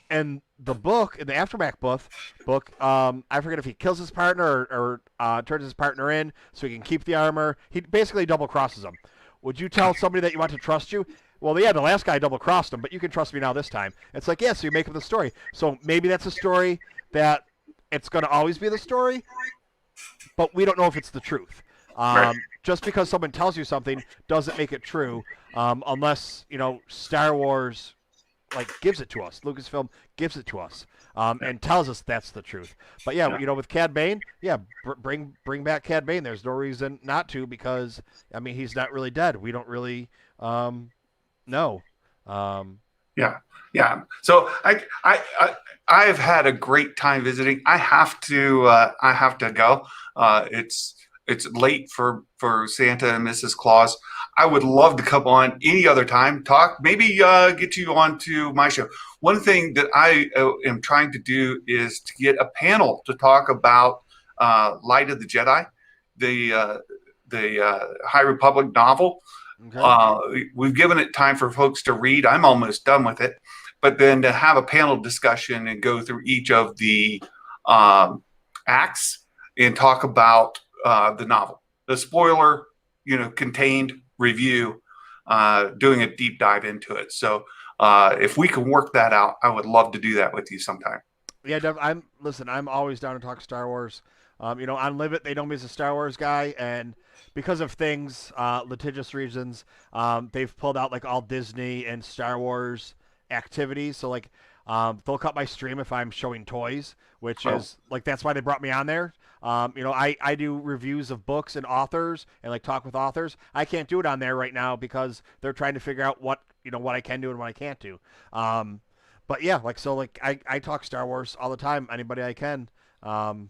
Speaker 1: in the book, in the Aftermath book, I forget if he kills his partner or turns his partner in so he can keep the armor. He basically double crosses him. Would you tell somebody that you want to trust you? Well, yeah, the last guy double crossed him, but you can trust me now this time. It's like, yeah, so you make up the story. So maybe that's a story that it's going to always be the story, but we don't know if it's the truth.
Speaker 2: Right.
Speaker 1: Just because someone tells you something doesn't make it true, unless Star Wars like gives it to us. Lucasfilm gives it to us and tells us that's the truth. But yeah, with Cad Bane, yeah, bring back Cad Bane. There's no reason not to because I mean he's not really dead. We don't really know.
Speaker 2: Yeah, yeah. So I have had a great time visiting. I have to go. It's late for Santa and Mrs. Claus. I would love to come on any other time, talk, maybe get you onto my show. One thing that I am trying to do is to get a panel to talk about Light of the Jedi, the High Republic novel.
Speaker 1: Okay.
Speaker 2: We've given it time for folks to read. I'm almost done with it, but then to have a panel discussion and go through each of the acts and talk about the novel, the spoiler, contained review, doing a deep dive into it. So if we can work that out, I would love to do that with you sometime.
Speaker 1: Yeah, I'm always down to talk Star Wars. On Live It, they know me as a Star Wars guy, and because of things, litigious reasons, they've pulled out like all Disney and Star Wars activities. So like, they'll cut my stream if I'm showing toys, which is like that's why they brought me on there. I do reviews of books and authors and like talk with authors. I can't do it on there right now because they're trying to figure out what I can do and what I can't do. But yeah, I talk Star Wars all the time. Anybody I can, and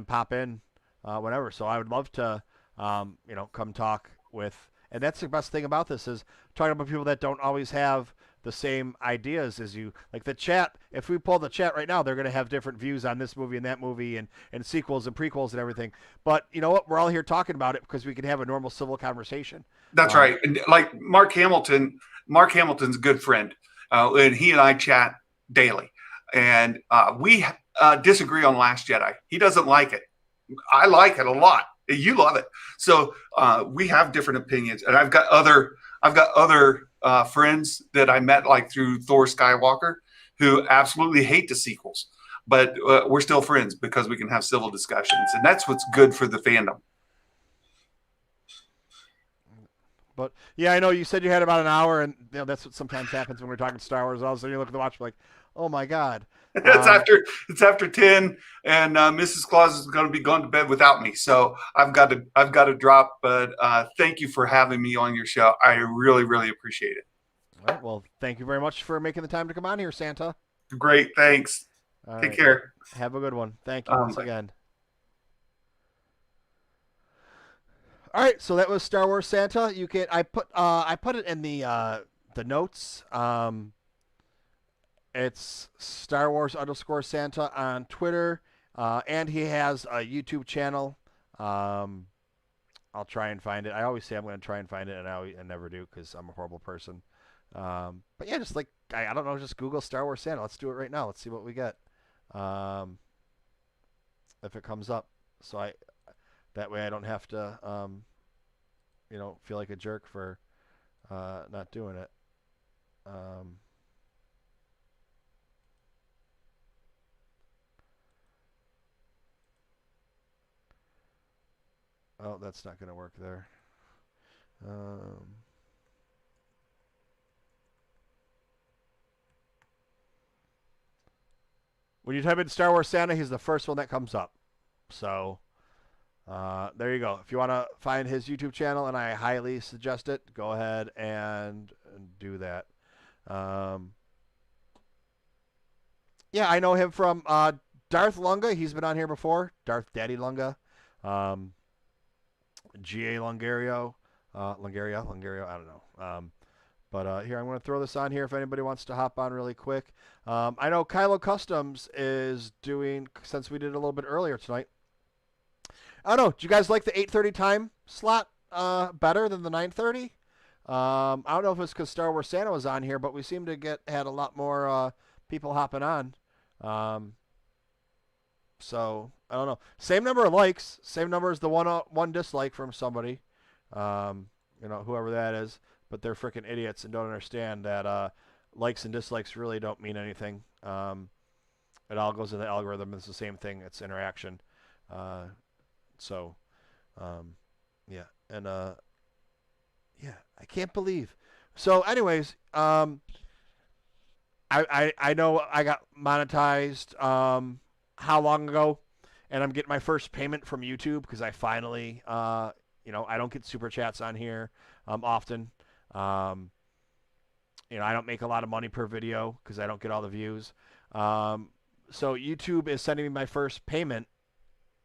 Speaker 1: pop in whenever. So I would love to, come talk with. And that's the best thing about this is talking about people that don't always have the same ideas as you. Like the chat, if we pull the chat right now, they're going to have different views on this movie and that movie and sequels and prequels and everything. But you know what? We're all here talking about it because we can have a normal civil conversation.
Speaker 2: That's right. And like Mark Hamilton, Mark Hamilton's a good friend, and he and I chat daily. And we disagree on Last Jedi. He doesn't like it. I like it a lot. You love it. So we have different opinions. And I've got other friends that I met like through Thor Skywalker who absolutely hate the sequels. But we're still friends because we can have civil discussions. And that's what's good for the fandom.
Speaker 1: But yeah, I know you said you had about an hour, and that's what sometimes happens when we're talking Star Wars. All of a sudden, you look at the watch, like, oh my god,
Speaker 2: It's after 10, and Mrs. Claus is going to be going to bed without me, so I've got to drop. But thank you for having me on your show. I really really appreciate it.
Speaker 1: All right, well, thank you very much for making the time to come on here, Santa.
Speaker 2: Great, thanks.
Speaker 1: All
Speaker 2: Take
Speaker 1: right,
Speaker 2: care.
Speaker 1: have a good one. Thank you once again. All right, so that was Star Wars Santa. I put it in the notes. It's Star Wars _Santa on Twitter, and he has a YouTube channel. I'll try and find it. I always say I'm going to try and find it, and I never do because I'm a horrible person. But yeah, just like I don't know, just Google Star Wars Santa. Let's do it right now. Let's see what we get. If it comes up, so that way I don't have to feel like a jerk for not doing it. Oh, that's not going to work there. When you type in Star Wars Santa, he's the first one that comes up. So there you go. If you want to find his YouTube channel, and I highly suggest it, go ahead and do that. Yeah, I know him from Darth Lunga. He's been on here before. Darth Daddy Lunga. G.A. Longario. Longario, I don't know. But here, I'm going to throw this on here if anybody wants to hop on really quick. I know Kylo Customs is doing, since we did it a little bit earlier tonight. I don't know. Do you guys like the 8:30 time slot? better than the 9:30. I don't know if it's because Star Wars Santa was on here, but we seem to get had a lot more people hopping on. Um, so I don't know. Same number of likes, same number as the one dislike from somebody. Um, whoever that is, but they're freaking idiots and don't understand that likes and dislikes really don't mean anything. It all goes in the algorithm. It's the same thing. It's interaction. Uh, so um, yeah, and yeah, I can't believe. So, anyways, I know I got monetized how long ago, and I'm getting my first payment from YouTube because I finally I don't get super chats on here often. Um, I don't make a lot of money per video because I don't get all the views. Um, so YouTube is sending me my first payment,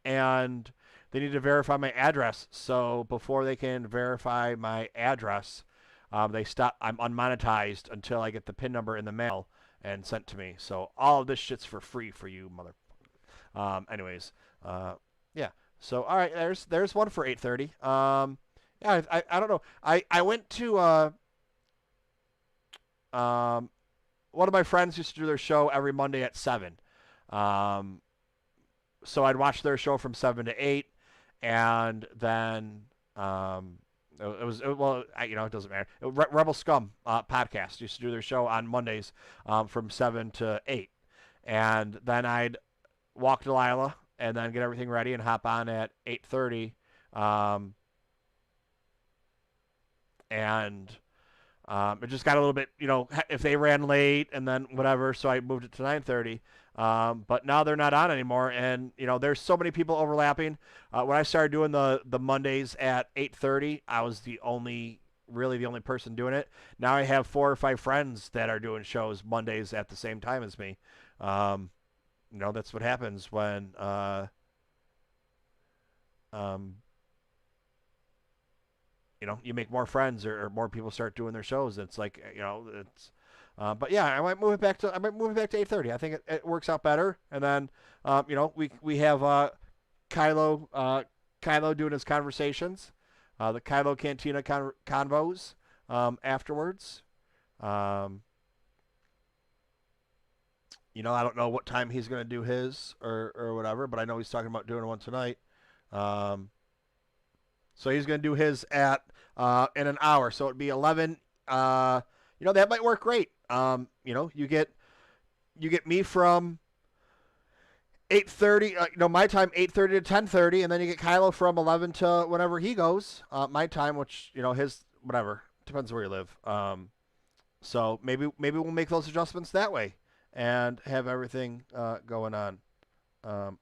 Speaker 1: and they need to verify my address. So before they can verify my address, they stop. I'm unmonetized until I get the PIN number in the mail and sent to me. So all of this shit's for free for you, mother. Anyways, yeah. So all right, there's one for 8:30. Yeah, I don't know. I went to um, one of my friends used to do their show every Monday at 7. Um, so I'd watch their show from 7 to 8, and then well, it doesn't matter. Rebel Scum podcast used to do their show on Mondays from 7 to 8, and then I'd walk to Lila and then get everything ready and hop on at 8:30, um, and it just got a little bit, if they ran late and then whatever, so I moved it to 9:30. But now they're not on anymore, and there's so many people overlapping. When I started doing the Mondays at 8:30, I was really the only person doing it. Now I have 4 or 5 friends that are doing shows Mondays at the same time as me. Um, that's what happens when um, you make more friends or more people start doing their shows. It's like it's. But yeah, I might move it back to 8:30. I think it works out better. And then we have Kylo doing his conversations, the Kylo Cantina convos afterwards. Um, I don't know what time he's going to do his or whatever, but I know he's talking about doing one tonight. Um, So he's going to do his at in an hour. So it'd be 11. That might work great. You get me from 8:30. My time 8:30 to 10:30, and then you get Kylo from 11 to whenever he goes. My time, which his whatever depends where you live. So maybe we'll make those adjustments that way and have everything going on. Um,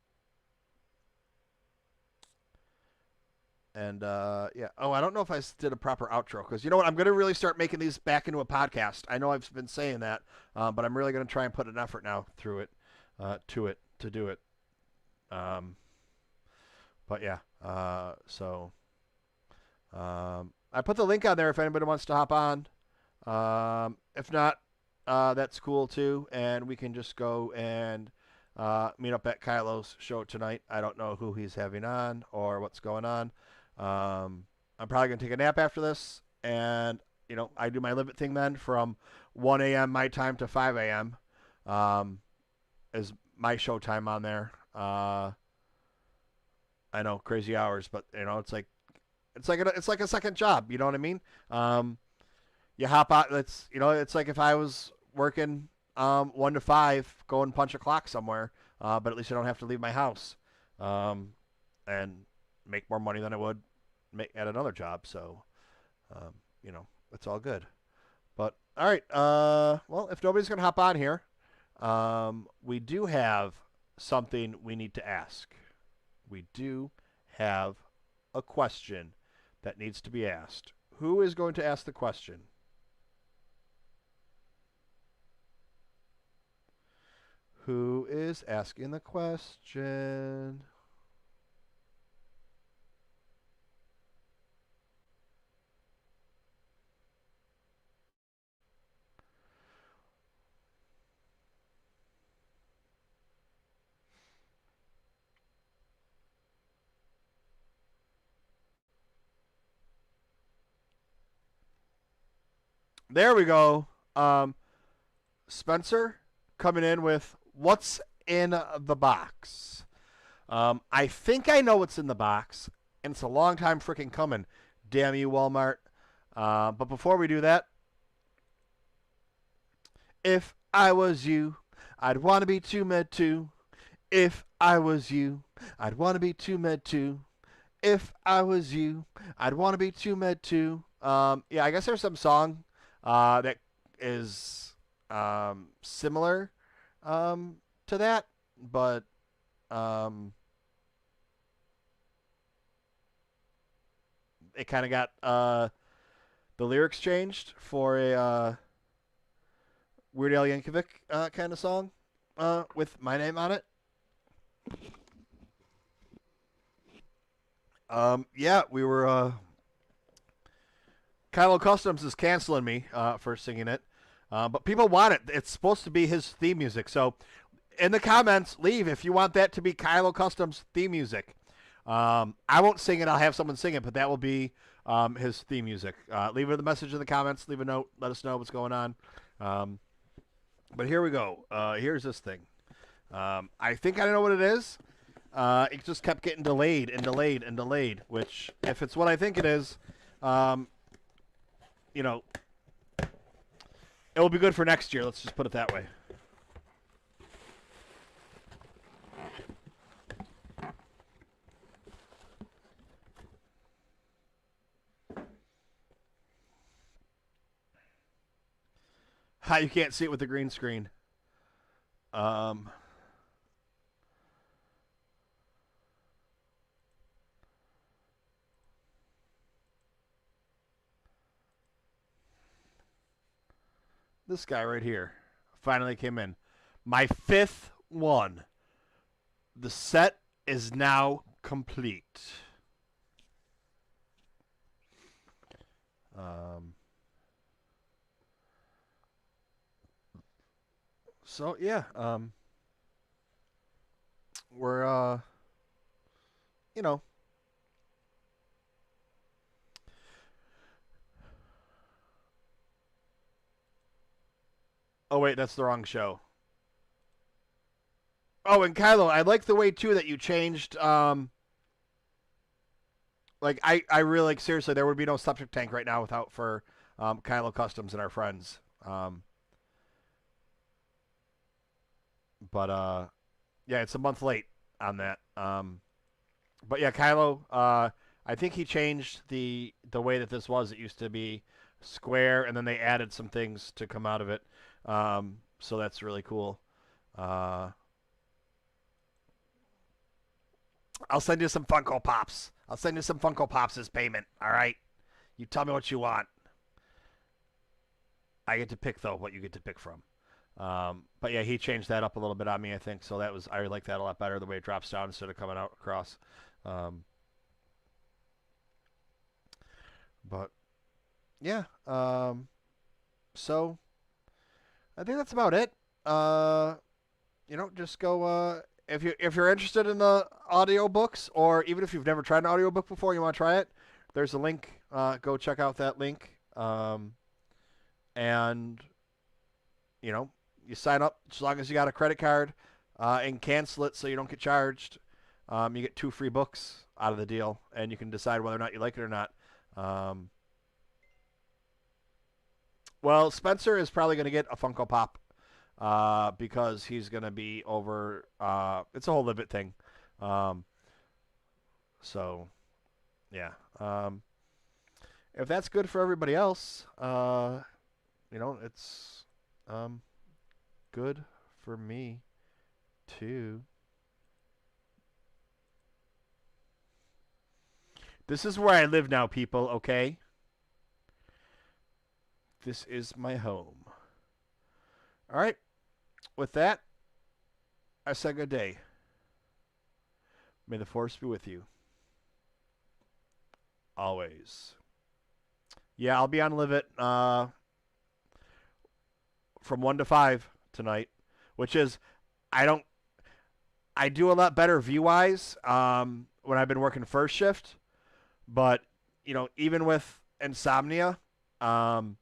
Speaker 1: And yeah. Oh, I don't know if I did a proper outro because you know what? I'm going to really start making these back into a podcast. I know I've been saying that, but I'm really going to try and put an effort now through it, to do it. Um, but yeah. I put the link on there if anybody wants to hop on. If not, that's cool too, and we can just go and meet up at Kylo's show tonight. I don't know who he's having on or what's going on. I'm probably gonna take a nap after this, and I do my limit thing then from 1 a.m. my time to 5 a.m. Is my show time on there. I know, crazy hours, but it's like a second job. You know what I mean? You hop out. It's like if I was working 1 to 5, go and punch a clock somewhere, but at least I don't have to leave my house, and make more money than I would make at another job. So, um, it's all good. But all right. Well, if nobody's gonna hop on here, we do have something we need to ask. We do have a question that needs to be asked. Who is going to ask the question? Who is asking the question? There we go. Spencer coming in with what's in the box. I think I know what's in the box, and it's a long time freaking coming. Damn you, Walmart. But before we do that, if I was you, I'd want to be TooMedToo. If I was you, I'd want to be TooMedToo. If I was you, I'd want to be TooMedToo. Yeah, I guess there's some song that is similar to that, but um, it kind of got the lyrics changed for a Weird Al Yankovic kind of song with my name on it. Yeah, we were. Kylo Customs is canceling me for singing it, but people want it. It's supposed to be his theme music. So, in the comments, leave if you want that to be Kylo Customs theme music. I won't sing it. I'll have someone sing it, but that will be his theme music. Leave a message in the comments. Leave a note. Let us know what's going on. But here we go. Here's this thing. I think I know what it is. It just kept getting delayed and delayed and delayed, which, if it's what I think it is, you know, it will be good for next year. Let's just put it that way. Ha, you can't see it with the green screen. Um, this guy right here finally came in. My fifth one. The set is now complete. Um, so yeah, we're you know. Oh wait, that's the wrong show. Oh, and Kylo, I like the way too that you changed. Like I really like seriously. There would be no septic tank right now without for Kylo Customs and our friends. But yeah, it's a month late on that. But yeah, Kylo. I think he changed the way that this was. It used to be square, and then they added some things to come out of it. So that's really cool. Uh, I'll send you some Funko Pops. I'll send you some Funko Pops as payment. All right. You tell me what you want. I get to pick though what you get to pick from. But yeah, he changed that up a little bit on me, I think. So that was I like that a lot better the way it drops down instead of coming out across. Um, but yeah, so I think that's about it. Uh, just go if you're interested in the audio books, or even if you've never tried an audiobook before, you want to try it. There's a link. Go check out that link. And you know, you sign up as long as you got a credit card and cancel it so you don't get charged. You get 2 free books out of the deal, and you can decide whether or not you like it or not. Um, well, Spencer is probably going to get a Funko Pop because he's going to be over. It's a whole Libet thing. Um, so, yeah. If that's good for everybody else, it's good for me too. This is where I live now, people, okay? This is my home. All right. With that, I say good day. May the force be with you. Always. Yeah, I'll be on Live It from 1 to 5 tonight, which is, I don't, I do a lot better view-wise when I've been working first shift, but, even with insomnia, um,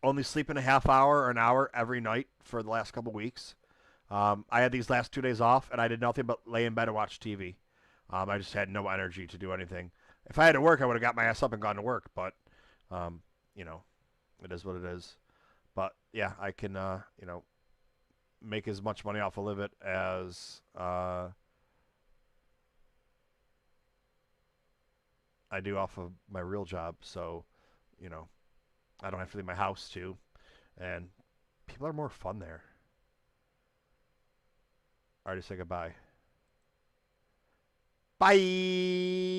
Speaker 1: only sleeping a half hour or an hour every night for the last couple weeks. I had these last 2 days off, and I did nothing but lay in bed and watch TV. I just had no energy to do anything. If I had to work, I would have got my ass up and gone to work. But, um, you know, it is what it is. But yeah, I can, make as much money off of Live It as I do off of my real job. So, you know, I don't have to leave my house too, and people are more fun there. Alrighty, say goodbye. Bye.